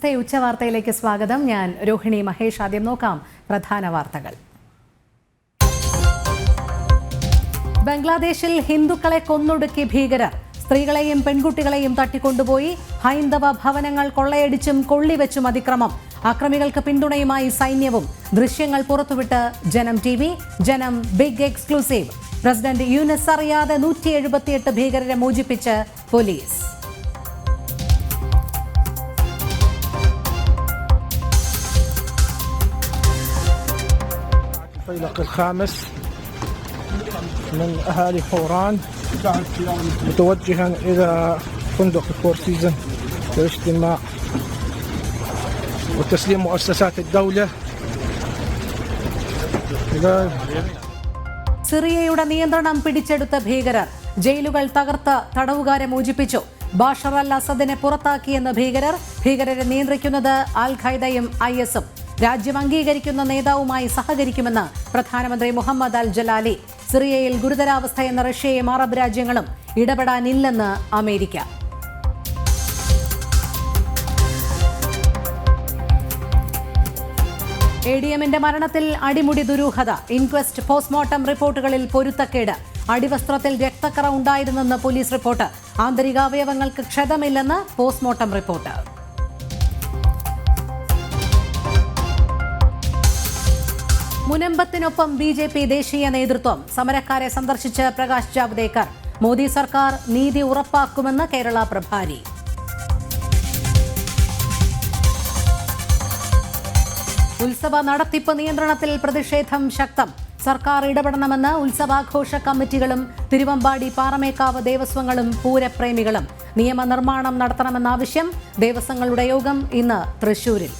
നമസ്തേ ഉച്ചവാർത്തയിലേക്ക് സ്വാഗതം. ഞാൻ രോഹിണി മഹേഷ്. ആദ്യം നോക്കാം പ്രധാന വാർത്തകൾ. ബംഗ്ലാദേശിൽ ഹിന്ദുക്കളെ കൊന്നൊടുക്കി ഭീകരർ. സ്ത്രീകളെയും പെൺകുട്ടികളെയും തട്ടിക്കൊണ്ടുപോയി. ഹൈന്ദവ ഭവനങ്ങൾ കൊള്ളയടിച്ചും കൊള്ളിവെച്ചും അതിക്രമം. അക്രമികൾക്ക് പിന്തുണയുമായി സൈന്യവും. ദൃശ്യങ്ങൾ പുറത്തുവിട്ട് ജനം TV. ജനം ബിഗ് എക്സ്ക്ലൂസീവ്. പ്രസിഡന്റ് യൂനസ് അറിയാതെ 178 ഭീകരരെ മോചിപ്പിച്ച് പോലീസ്. الفيلق الخامس من أهالي حوران متوجها إلى فندق الفور سيزن للاجتماع وتسليم مؤسسات الدولة. സിറിയയുടെ നിയന്ത്രണം പിടിച്ചെടുത്ത ഭീകരർ. ജയിലുകൾ തകർത്ത് തടവുകാരെ മോചിപ്പിച്ചു. ബാഷർ അൽ അസദിനെ പുറത്താക്കിയെന്ന് ഭീകരർ. ഭീകരരെ നിയന്ത്രിക്കുന്നത് അൽ ഖൈദയും IS-ഉം. രാജ്യം അംഗീകരിക്കുന്ന നേതാവുമായി സഹകരിക്കുമെന്ന് പ്രധാനമന്ത്രി മുഹമ്മദ് അൽ ജലാലി. സിറിയയിൽ ഗുരുതരാവസ്ഥയെന്ന റഷ്യയും അറബ് രാജ്യങ്ങളും ഇടപെടാനില്ലെന്ന് അമേരിക്ക. ADMന്റെ മരണത്തിൽ അടിമുടി ദുരൂഹത. ഇൻക്വസ്റ്റ് പോസ്റ്റ്മോർട്ടം റിപ്പോർട്ടുകളിൽ പൊരുത്തക്കേട്. അടിവസ്ത്രത്തിൽ രക്തക്കറ ഉണ്ടായിരുന്നെന്ന് പോലീസ് റിപ്പോർട്ട്. ആന്തരികാവയവങ്ങൾക്ക് ക്ഷതമില്ലെന്ന് പോസ്റ്റ്മോർട്ടം റിപ്പോർട്ട്. മുനമ്പത്തിനൊപ്പം BJP ദേശീയ നേതൃത്വം. സമരക്കാരെ സന്ദർശിച്ച് പ്രകാശ് ജാവ്ദേക്കർ. മോദി സർക്കാർ നീതി ഉറപ്പാക്കുമെന്ന് കേരള പ്രഭാരി. ഉത്സവ നടത്തിപ്പ് നിയന്ത്രണത്തിൽ പ്രതിഷേധം ശക്തം. സർക്കാർ ഇടപെടണമെന്ന് ഉത്സവാഘോഷ കമ്മിറ്റികളും തിരുവമ്പാടി പാറമേക്കാവ് ദേവസ്വങ്ങളും പൂരപ്രേമികളും. നിയമനിർമ്മാണം നടത്തണമെന്ന ആവശ്യം. ദേവസ്വങ്ങളുടെ യോഗം ഇന്ന് തൃശൂരിൽ.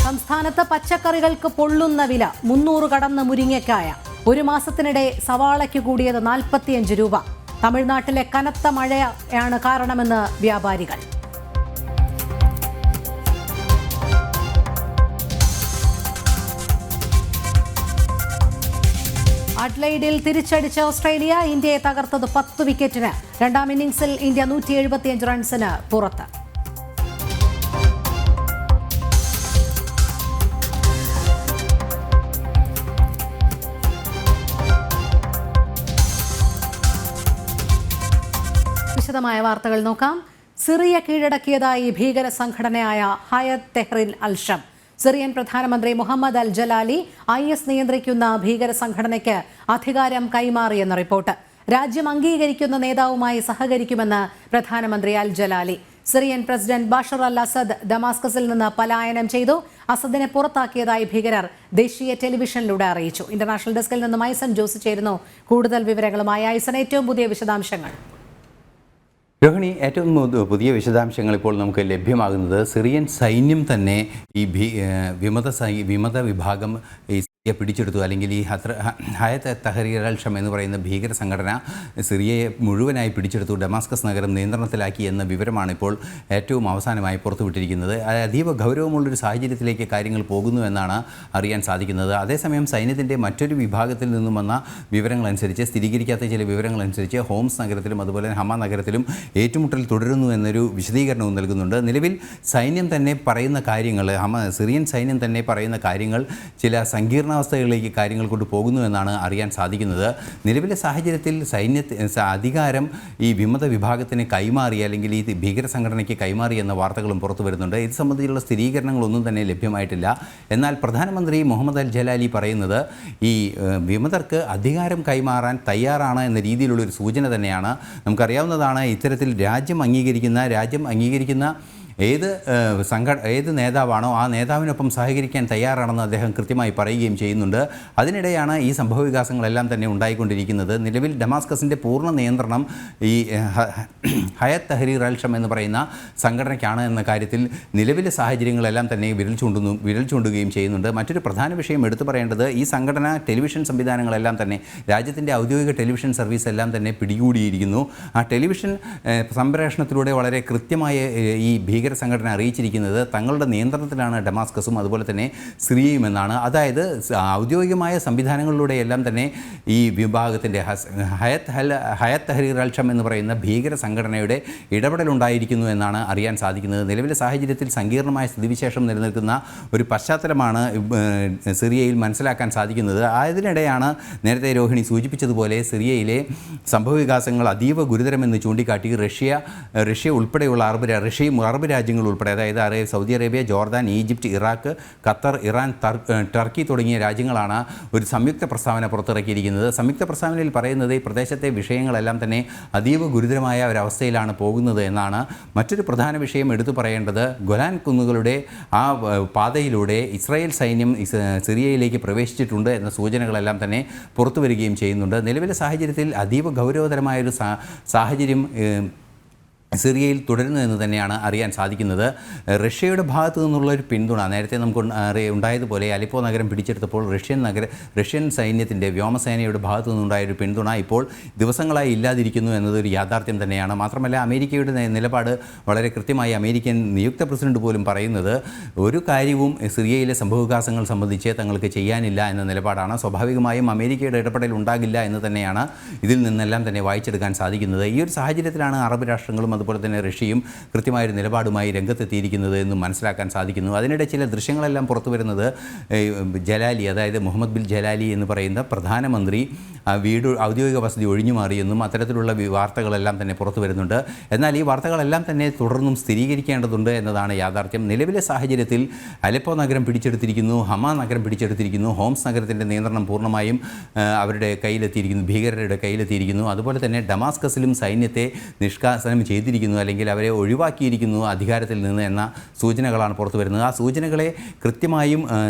സംസ്ഥാനത്ത് പച്ചക്കറികൾക്ക് പൊള്ളുന്ന വില. 300 കടന്ന് മുരിങ്ങയ്ക്കായ. ഒരു മാസത്തിനിടെ സവാളയ്ക്ക് കൂടിയത് 45 രൂപ. തമിഴ്നാട്ടിലെ കനത്ത മഴയാണ് കാരണമെന്ന് വ്യാപാരികൾ. അഡ്ലൈഡിൽ തിരിച്ചടിച്ച ഓസ്ട്രേലിയ ഇന്ത്യയെ തകർത്തത് 10 വിക്കറ്റിന്. രണ്ടാം ഇന്നിംഗ്സിൽ ഇന്ത്യ 175 റൺസിന് പുറത്ത്. വിശദമായ വാർത്തകൾ നോക്കാം. സിറിയ കീഴടക്കിയതായി ഭീകര സംഘടനയായ ഹയത് തെഹ്രിർ അൽ-ഷം. സിറിയൻ പ്രധാനമന്ത്രി മുഹമ്മദ് അൽ ജലാലി IS നിയന്ത്രിക്കുന്ന ഭീകര സംഘടനയ്ക്ക് അധികാരം കൈമാറിയെന്ന റിപ്പോർട്ട്. രാജ്യം അംഗീകരിക്കുന്ന നേതാവുമായി സഹകരിക്കുമെന്ന് പ്രധാനമന്ത്രി Al Jalali. Syrian president Bashar al Assad ഡമാസ്കസിൽ നിന്ന് പലായനം ചെയ്തു. അസദിനെ പുറത്താക്കിയതായി ഭീകരർ ദേശീയ ടെലിവിഷനിലൂടെ അറിയിച്ചു. ഇന്റർനാഷണൽ ഡെസ്കിൽ നിന്ന് ഐസൻ ജോസ് ചേരുന്നു കൂടുതൽ വിവരങ്ങളുമായി. ഐസൻ, ഏറ്റവും പുതിയ വിശദാംശങ്ങൾ. രോഹിണി, ഏറ്റവും പുതിയ വിശദാംശങ്ങൾ ഇപ്പോൾ നമുക്ക് ലഭ്യമാകുന്നത് സിറിയൻ സൈന്യം തന്നെ ഈ വിമത വിഭാഗം ഈ സിറിയ പിടിച്ചെടുത്തു. അല്ലെങ്കിൽ ഈ ഹയത് തെഹ്രീർ അൽ-ഷം എന്ന് പറയുന്ന ഭീകര സംഘടന സിറിയയെ മുഴുവനായി പിടിച്ചെടുത്തു. ഡമാസ്കസ് നഗരം നിയന്ത്രണത്തിലാക്കി എന്ന വിവരമാണ് ഇപ്പോൾ ഏറ്റവും അവസാനമായി പുറത്തുവിട്ടിരിക്കുന്നത്. അതീവ ഗൗരവമുള്ളൊരു സാഹചര്യത്തിലേക്ക് കാര്യങ്ങൾ പോകുന്നു എന്നാണ് അറിയാൻ സാധിക്കുന്നത്. അതേസമയം സൈന്യത്തിൻ്റെ മറ്റൊരു വിഭാഗത്തിൽ നിന്നും വന്ന വിവരങ്ങളനുസരിച്ച്, സ്ഥിരീകരിക്കാത്ത ചില വിവരങ്ങളനുസരിച്ച് ഹോംസ് നഗരത്തിലും അതുപോലെ ഹമ നഗരത്തിലും ഏറ്റുമുട്ടൽ തുടരുന്നു എന്നൊരു വിശദീകരണവും നൽകുന്നുണ്ട്. നിലവിൽ സൈന്യം തന്നെ പറയുന്ന കാര്യങ്ങൾ, സിറിയൻ സൈന്യം തന്നെ പറയുന്ന കാര്യങ്ങൾ ചില സങ്കീർണാവസ്ഥകളിലേക്ക് കാര്യങ്ങൾ കൊണ്ട് പോകുന്നു എന്നാണ് അറിയാൻ സാധിക്കുന്നത്. നിലവിലെ സാഹചര്യത്തിൽ അധികാരം ഈ വിമത വിഭാഗത്തിന് കൈമാറി, അല്ലെങ്കിൽ ഈ ഭീകര സംഘടനയ്ക്ക് കൈമാറി എന്ന വാർത്തകളും പുറത്തു വരുന്നുണ്ട്. ഇത് സംബന്ധിച്ചുള്ള സ്ഥിരീകരണങ്ങളൊന്നും തന്നെ ലഭ്യമായിട്ടില്ല. എന്നാൽ പ്രധാനമന്ത്രി മുഹമ്മദ് അൽ ജലാലി പറയുന്നത് ഈ വിമതർക്ക് അധികാരം കൈമാറാൻ തയ്യാറാണ് എന്ന രീതിയിലുള്ളൊരു സൂചന തന്നെയാണ്. നമുക്കറിയാവുന്നതാണ്, ഇത്തരത്തിൽ രാജ്യം അംഗീകരിക്കുന്ന ഏത് നേതാവാണോ ആ നേതാവിനൊപ്പം സഹകരിക്കാൻ തയ്യാറാണെന്ന് അദ്ദേഹം കൃത്യമായി പറയുകയും ചെയ്യുന്നുണ്ട്. അതിനിടെയാണ് ഈ സംഭവവികാസങ്ങളെല്ലാം തന്നെ ഉണ്ടായിക്കൊണ്ടിരിക്കുന്നത്. നിലവിൽ ഡമാസ്കസിൻ്റെ പൂർണ്ണ നിയന്ത്രണം ഈ ഹയത് തെഹ്രീർ അൽ-ഷം എന്ന് പറയുന്ന സംഘടനയ്ക്കാണ് എന്ന കാര്യത്തിൽ നിലവിലെ സാഹചര്യങ്ങളെല്ലാം തന്നെ വിരൽ ചൂണ്ടുകയും ചെയ്യുന്നുണ്ട്. മറ്റൊരു പ്രധാന വിഷയം എടുത്തു പറയേണ്ടത്, ഈ സംഘടന ടെലിവിഷൻ സംവിധാനങ്ങളെല്ലാം തന്നെ, രാജ്യത്തിൻ്റെ ഔദ്യോഗിക ടെലിവിഷൻ സർവീസ് എല്ലാം തന്നെ പിടികൂടിയിരിക്കുന്നു. ആ ടെലിവിഷൻ സംപ്രേഷണത്തിലൂടെ വളരെ കൃത്യമായ ഈ ഭീകര സംഘടന അറിയിച്ചിരിക്കുന്നത് തങ്ങളുടെ നിയന്ത്രണത്തിലാണ് ഡമാസ്കസും അതുപോലെ തന്നെ സിറിയയും എന്നാണ്. അതായത് ഔദ്യോഗികമായ സംവിധാനങ്ങളിലൂടെയെല്ലാം തന്നെ ഈ വിഭാഗത്തിൻ്റെ ഹയത്ത് തഹ്രീർ അൽ ഷം എന്ന് പറയുന്ന ഭീകര സംഘടനയുടെ ഇടപെടലുണ്ടായിരിക്കുന്നു എന്നാണ് അറിയാൻ സാധിക്കുന്നത്. നിലവിലെ സാഹചര്യത്തിൽ സങ്കീർണമായ സ്ഥിതിവിശേഷം നിലനിൽക്കുന്ന ഒരു പശ്ചാത്തലമാണ് സിറിയയിൽ മനസ്സിലാക്കാൻ സാധിക്കുന്നത്. അതിനിടെയാണ് നേരത്തെ രോഹിണി സൂചിപ്പിച്ചതുപോലെ സിറിയയിലെ സംഭവവികാസങ്ങൾ അതീവ ഗുരുതരമെന്ന് ചൂണ്ടിക്കാട്ടി റഷ്യ ഉൾപ്പെടെയുള്ള അറബ് രാജ്യങ്ങൾ ഉൾപ്പെടെ, അതായത് Saudi Arabia, Jordan, Egypt, Iraq, Qatar, Iran, Turkey തുടങ്ങിയ രാജ്യങ്ങളാണ് ഒരു സംയുക്ത പ്രസ്താവന പുറത്തിറക്കിയിരിക്കുന്നത്. സംയുക്ത പ്രസ്താവനയിൽ പറയുന്നത് ഈ പ്രദേശത്തെ വിഷയങ്ങളെല്ലാം തന്നെ അതീവ ഗുരുതരമായ ഒരവസ്ഥയിലാണ് പോകുന്നത് എന്നാണ്. മറ്റൊരു പ്രധാന വിഷയം എടുത്തു പറയേണ്ടത് ഗൊലാൻ കുന്നുകളുടെ ആ പാതയിലൂടെ ഇസ്രായേൽ സൈന്യം സിറിയയിലേക്ക് പ്രവേശിച്ചിട്ടുണ്ട് എന്ന സൂചനകളെല്ലാം തന്നെ പുറത്തു വരികയും ചെയ്യുന്നുണ്ട്. നിലവിലെ സാഹചര്യത്തിൽ അതീവ ഗൗരവതരമായൊരു സാഹചര്യം സിറിയയിൽ തുടരുന്നു എന്ന് തന്നെയാണ് അറിയാൻ സാധിക്കുന്നത്. റഷ്യയുടെ ഭാഗത്തു നിന്നുള്ളൊരു പിന്തുണ നേരത്തെ നമുക്ക് ഉണ്ടായതുപോലെ അലിപ്പോ നഗരം പിടിച്ചെടുത്തപ്പോൾ റഷ്യൻ സൈന്യത്തിൻ്റെ വ്യോമസേനയുടെ ഭാഗത്തു നിന്നുണ്ടായൊരു പിന്തുണ ഇപ്പോൾ ദിവസങ്ങളായി ഇല്ലാതിരിക്കുന്നു എന്നതൊരു യാഥാർത്ഥ്യം തന്നെയാണ്. മാത്രമല്ല അമേരിക്കയുടെ നിലപാട് വളരെ കൃത്യമായി അമേരിക്കൻ നിയുക്ത പ്രസിഡന്റ് പോലും പറയുന്നത് ഒരു കാര്യവും സിറിയയിലെ സംഭവവികാസങ്ങൾ സംബന്ധിച്ച് തങ്ങൾക്ക് ചെയ്യാനില്ല എന്ന നിലപാടാണ്. സ്വാഭാവികമായും അമേരിക്കയുടെ ഇടപെടൽ ഉണ്ടാകില്ല എന്ന് തന്നെയാണ് ഇതിൽ നിന്നെല്ലാം തന്നെ വായിച്ചെടുക്കാൻ സാധിക്കുന്നത്. ഈ ഒരു സാഹചര്യത്തിലാണ് അറബ് രാഷ്ട്രങ്ങളും അതുപോലെ തന്നെ റഷ്യയും കൃത്യമായൊരു നിലപാടുമായി രംഗത്തെത്തിയിരിക്കുന്നത് എന്ന് മനസ്സിലാക്കാൻ സാധിക്കുന്നു. അതിനിടെ ചില ദൃശ്യങ്ങളെല്ലാം പുറത്തു വരുന്നത് ജലാലി, അതായത് മുഹമ്മദ് ബിൻ ജലാലി എന്ന് പറയുന്ന പ്രധാനമന്ത്രി വീട് ഔദ്യോഗിക വസതി ഒഴിഞ്ഞു മാറിയെന്നും അത്തരത്തിലുള്ള വാർത്തകളെല്ലാം തന്നെ പുറത്തു വരുന്നുണ്ട്. എന്നാൽ ഈ വാർത്തകളെല്ലാം തന്നെ തുടർന്നും സ്ഥിരീകരിക്കേണ്ടതുണ്ട് എന്നതാണ് യാഥാർത്ഥ്യം. നിലവിലെ സാഹചര്യത്തിൽ അലെപ്പോ നഗരം പിടിച്ചെടുത്തിരിക്കുന്നു, ഹമാ നഗരം പിടിച്ചെടുത്തിരിക്കുന്നു, ഹോംസ് നഗരത്തിൻ്റെ നിയന്ത്രണം പൂർണ്ണമായും അവരുടെ കയ്യിലെത്തിയിരിക്കുന്നു, ഭീകരരുടെ കയ്യിലെത്തിയിരിക്കുന്നു. അതുപോലെ തന്നെ ഡമാസ്കസിലും സൈന്യത്തെ നിഷ്കാസനം ചെയ്തിരിക്കുന്നു, അല്ലെങ്കിൽ അവരെ ഒഴിവാക്കിയിരിക്കുന്നു അധികാരത്തിൽ നിന്ന് എന്ന സൂചനകളാണ് പുറത്തു വരുന്നത്. ആ സൂചനകളെ കൃത്യമായും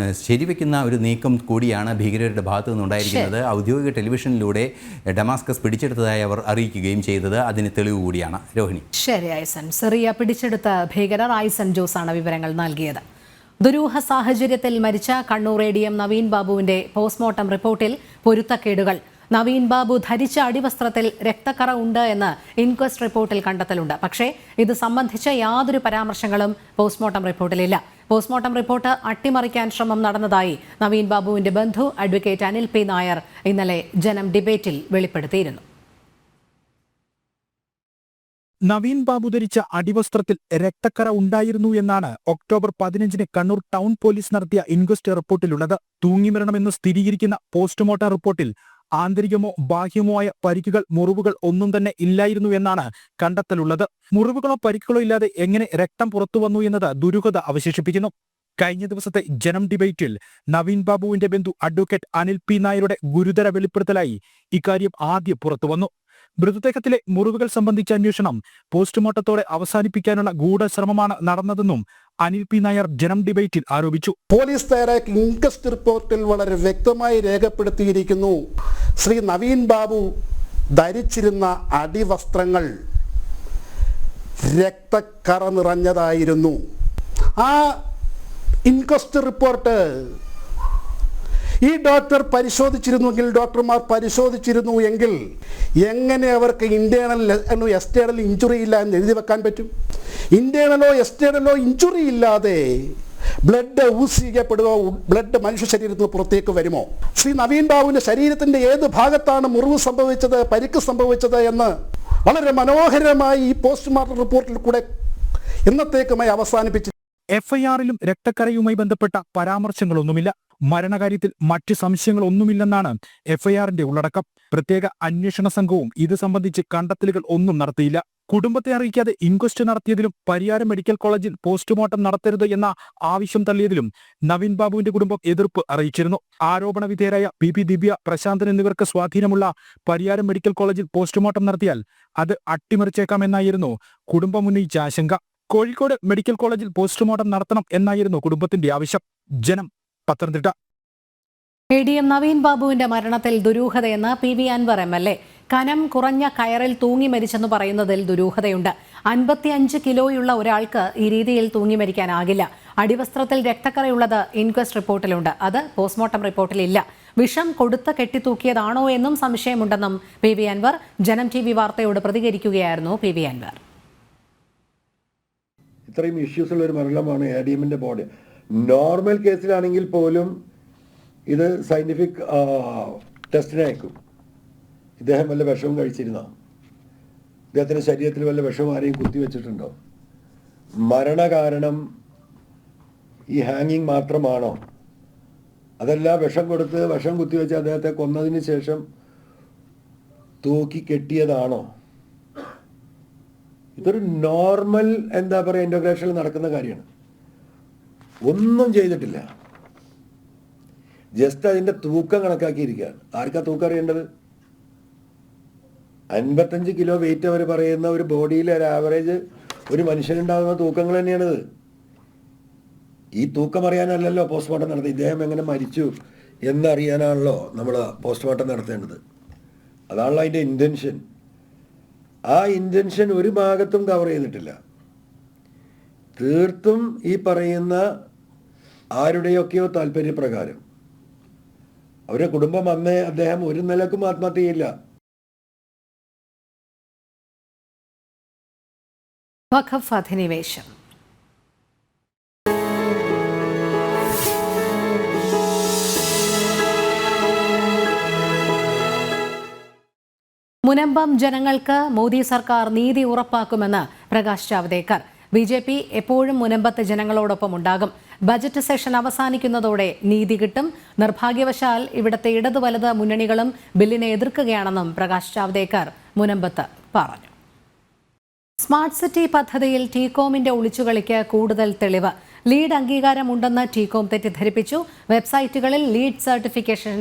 ശരിവെക്കുന്ന ഒരു നീക്കം കൂടിയാണ് ഭീകരരുടെ ഭാഗത്തു നിന്നുണ്ടായിരിക്കുന്നത്. ഔദ്യോഗിക ടെലിവിഷനിലൂടെ ഡമാസ്കസ് പിടിച്ചെടുത്തതായി അവർ അറിയിക്കുകയും ചെയ്തത് അതിന് തെളിവ് കൂടിയാണ്. രോഹിണി. ശരി ഐസൻ. സിറിയ പിടിച്ചെടുത്ത ഭീകരർ ഐസൻ ജോസാണ് വിവരങ്ങൾ നൽകിയത്. ദുരൂഹ സാഹചര്യത്തിൽ മരിച്ച കണ്ണൂർ ADM നവീൻ ബാബുവിന്റെ പോസ്റ്റ്മോർട്ടം റിപ്പോർട്ടിൽ പൊരുത്തക്കേടുകൾ. നവീൻ ബാബു ധരിച്ച അടിവസ്ത്രത്തിൽ രക്തക്കറ ഉണ്ട് എന്ന് ഇൻക്വസ്റ്റ് റിപ്പോർട്ടിൽ കണ്ടെത്തലുണ്ട്. പക്ഷേ ഇത് സംബന്ധിച്ച യാതൊരു പരാമർശങ്ങളും പോസ്റ്റ്മോർട്ടം റിപ്പോർട്ടിലില്ല. പോസ്റ്റ്മോർട്ടം റിപ്പോർട്ട് അട്ടിമറിക്കാൻ ശ്രമം നടന്നതായി നവീൻ ബാബുവിന്റെ ബന്ധു അഡ്വക്കേറ്റ് അനിൽ P. നായർ ഇന്നലെ ജനം ഡിബേറ്റിൽ വെളിപ്പെടുത്തിയിരുന്നു. നവീൻ ബാബു ധരിച്ച അടിവസ്ത്രത്തിൽ രക്തക്കറ ഉണ്ടായിരുന്നു എന്നാണ് ഒക്ടോബർ 15 കണ്ണൂർ ടൗൺ പോലീസ് നടത്തിയ ഇൻക്വസ്റ്റ് റിപ്പോർട്ടിലുള്ളത്. തൂങ്ങിമരണമെന്ന് സ്ഥിരീകരിക്കുന്ന പോസ്റ്റ്മോർട്ടം റിപ്പോർട്ടിൽ ആന്തരികമോ ബാഹ്യമോ ആയ പരിക്കുകൾ, മുറിവുകൾ ഒന്നും തന്നെ ഇല്ലായിരുന്നു എന്നാണ് കണ്ടെത്തലുള്ളത്. മുറിവുകളോ പരിക്കുകളോ ഇല്ലാതെ എങ്ങനെ രക്തം പുറത്തു വന്നു എന്നത് ദുരൂഹത അവശേഷിപ്പിക്കുന്നു. കഴിഞ്ഞ ദിവസത്തെ ജനം ഡിബേറ്റിൽ നവീൻ ബാബുവിന്റെ ബന്ധു അഡ്വക്കേറ്റ് അനിൽ P. നായരുടെ ഗുരുതര വെളിപ്പെടുത്തലായി ഇക്കാര്യം ആദ്യം പുറത്തുവന്നു. മൃതദേഹത്തിലെ മുറിവുകൾ സംബന്ധിച്ച അന്വേഷണം പോസ്റ്റ്മോർട്ടത്തോടെ അവസാനിപ്പിക്കാനുള്ള ഗൂഢശ്രമമാണ് നടന്നതെന്നും അനിൽ P. നായർ ജനം ഡിബേറ്റിൽ ആരോപിച്ചു. പോലീസ് തയ്യാറാക്കിയ ഇൻക്വസ്റ്റ് റിപ്പോർട്ടിൽ വളരെ വ്യക്തമായി രേഖപ്പെടുത്തിയിരിക്കുന്നു, ശ്രീ നവീൻ ബാബു ധരിച്ചിരുന്ന അടിവസ്ത്രങ്ങൾ രക്തക്കറ നിറഞ്ഞതായിരുന്നു. ആ ഇൻക്വസ്റ്റ് റിപ്പോർട്ട് ഈ ഡോക്ടർമാർ പരിശോധിച്ചിരുന്നു എങ്കിൽ എങ്ങനെ അവർക്ക് ഇന്റേണൽ എക്സ്റ്റേണൽ ഇഞ്ചുറി ഇല്ല എന്ന് എഴുതി വെക്കാൻ പറ്റും? ഇന്റേണലോ എക്സ്റ്റേണലോ ഇഞ്ചുറി ഇല്ലാതെ ബ്ലഡ് യൂസ് ചെയ്യപ്പെടുമോ? ബ്ലഡ് മനുഷ്യ ശരീരത്തിന് പുറത്തേക്ക് വരുമോ? ശ്രീ നവീൻ ബാബുവിന്റെ ശരീരത്തിന്റെ ഏത് ഭാഗത്താണ് മുറിവ് സംഭവിച്ചത്, പരിക്ക് സംഭവിച്ചത് എന്ന് വളരെ മനോഹരമായി ഈ പോസ്റ്റ്മോർട്ടം റിപ്പോർട്ടിൽ കൂടെ എന്നത്തേക്കുമായി അവസാനിപ്പിച്ചു. FIR-ലും രക്തക്കറയുമായി ബന്ധപ്പെട്ട പരാമർശങ്ങളൊന്നുമില്ല. മരണകാര്യത്തിൽ മറ്റ് സംശയങ്ങളൊന്നുമില്ലെന്നാണ് FIR-ന്റെ ഉള്ളടക്കം. പ്രത്യേക അന്വേഷണ സംഘവും ഇത് സംബന്ധിച്ച് കണ്ടെത്തലുകൾ ഒന്നും നടത്തിയില്ല. കുടുംബത്തെ അറിയിക്കാതെ ഇൻക്വസ്റ്റ് നടത്തിയതിലും പരിയാരം മെഡിക്കൽ കോളേജിൽ പോസ്റ്റ്മോർട്ടം നടത്തരുത് എന്ന ആവശ്യം തള്ളിയതിലും നവീൻ ബാബുവിന്റെ കുടുംബം എതിർപ്പ് അറിയിച്ചിരുന്നു. ആരോപണ വിധേയരായ PP ദിവ്യ, പ്രശാന്തൻ എന്നിവർക്ക് സ്വാധീനമുള്ള പരിയാരം മെഡിക്കൽ കോളേജിൽ പോസ്റ്റ്മോർട്ടം നടത്തിയാൽ അത് അട്ടിമറിച്ചേക്കാമെന്നായിരുന്നു കുടുംബം ഉന്നയിച്ച ആശങ്ക. കോഴിക്കോട് മെഡിക്കൽ കോളേജിൽ പോസ്റ്റ്മോർട്ടം നടത്തണം എന്നായിരുന്നു കുടുംബത്തിന്റെ ആവശ്യം. ജനം, പത്തനംതിട്ട. ADM നവീൻ ബാബുവിന്റെ മരണത്തിൽ ദുരൂഹതയെന്ന് PV അൻവർ MLA. കനം കുറഞ്ഞ കയറിൽ തൂങ്ങി മരിച്ചെന്ന് പറയുന്നതിൽ ദുരൂഹതയുണ്ട്. 55 കിലോയുള്ള ഒരാൾക്ക് ഈ രീതിയിൽ തൂങ്ങി മരിക്കാനാകില്ല. അടിവസ്ത്രത്തിൽ രക്തക്കറയുള്ളത് ഇൻക്വസ്റ്റ് റിപ്പോർട്ടിലുണ്ട്, അത് പോസ്റ്റ്മോർട്ടം റിപ്പോർട്ടിലില്ല. വിഷം കൊടുത്ത് കെട്ടിത്തൂക്കിയതാണോ എന്നും സംശയമുണ്ടെന്നും PV അൻവർ ജനം TV വാർത്തയോട് പ്രതികരിക്കുകയായിരുന്നു. PV അൻവർ ഇത്രയും ഇഷ്യൂസ് ഉള്ള ഒരു മരണമാണ് ADMന്റെ ബോഡി. നോർമൽ കേസിലാണെങ്കിൽ പോലും ഇത് സയന്റിഫിക് ടെസ്റ്റിന് അയക്കും. ഇദ്ദേഹം വല്ല വിഷവും കഴിച്ചിരുന്നോ, ഇദ്ദേഹത്തിൻ്റെ ശരീരത്തിൽ വല്ല വിഷവും ആരെയും കുത്തിവെച്ചിട്ടുണ്ടോ, മരണകാരണം ഈ ഹാങ്ങിങ് മാത്രമാണോ, അതല്ല വിഷം കൊടുത്ത് വിഷം കുത്തിവെച്ച് അദ്ദേഹത്തെ കൊന്നതിന് ശേഷം തൂക്കി കെട്ടിയതാണോ? ഇതൊരു നോർമൽ എന്താ പറയുക ഇൻ്റഗ്രേഷനിൽ നടക്കുന്ന കാര്യമാണ്. ഒന്നും ചെയ്തിട്ടില്ല, ജസ്റ്റ് അതിൻ്റെ തൂക്കം കണക്കാക്കിയിരിക്കുകയാണ്. ആർക്കാ തൂക്കം അറിയേണ്ടത്? 55 കിലോ വെയിറ്റ് അവർ പറയുന്ന ഒരു ബോഡിയിൽ ഒരു ആവറേജ് ഒരു മനുഷ്യനുണ്ടാകുന്ന തൂക്കങ്ങൾ തന്നെയാണിത്. ഈ തൂക്കം അറിയാനല്ലല്ലോ പോസ്റ്റ്മോർട്ടം നടത്തി. ഇദ്ദേഹം എങ്ങനെ മരിച്ചു എന്നറിയാനാണല്ലോ നമ്മൾ പോസ്റ്റ്മോർട്ടം നടത്തേണ്ടത്. അതാണല്ലോ അതിൻ്റെ ഇൻറ്റൻഷൻ. ആ ഇൻറ്റൻഷൻ ഒരു ഭാഗത്തും കവർ ചെയ്തിട്ടില്ല. തീർത്തും ഈ പറയുന്ന ആരുടെയൊക്കെയോ താല്പര്യപ്രകാരം അവരുടെ കുടുംബം അന്നേ അദ്ദേഹം ഒരു നിലക്കും ആത്മഹത്യ ചെയ്യില്ല. വഖഫ് അധിനിവേശം. മുനമ്പം ജനങ്ങൾക്ക് മോദി സർക്കാർ നീതി ഉറപ്പാക്കുമെന്ന് പ്രകാശ് ജാവ്ദേക്കർ. BJP എപ്പോഴും മുനമ്പത്ത് ജനങ്ങളോടൊപ്പം ഉണ്ടാകും. ബജറ്റ് സെഷൻ അവസാനിക്കുന്നതോടെ നീതി കിട്ടും. നിർഭാഗ്യവശാൽ ഇവിടുത്തെ ഇടതു വലത് മുന്നണികളും ബില്ലിനെ എതിർക്കുകയാണെന്നും പ്രകാശ് ജാവ്ദേക്കർ മുനമ്പത്ത് പറഞ്ഞു. സ്മാർട്ട് സിറ്റി പദ്ധതിയിൽ ടീകോമിന്റെ ഒളിച്ചുകളിക്ക് കൂടുതൽ തെളിവ്. ലീഡ് അംഗീകാരമുണ്ടെന്ന് ടീകോം തെറ്റിദ്ധരിപ്പിച്ചു. വെബ്സൈറ്റുകളിൽ ലീഡ് സർട്ടിഫിക്കേഷൻ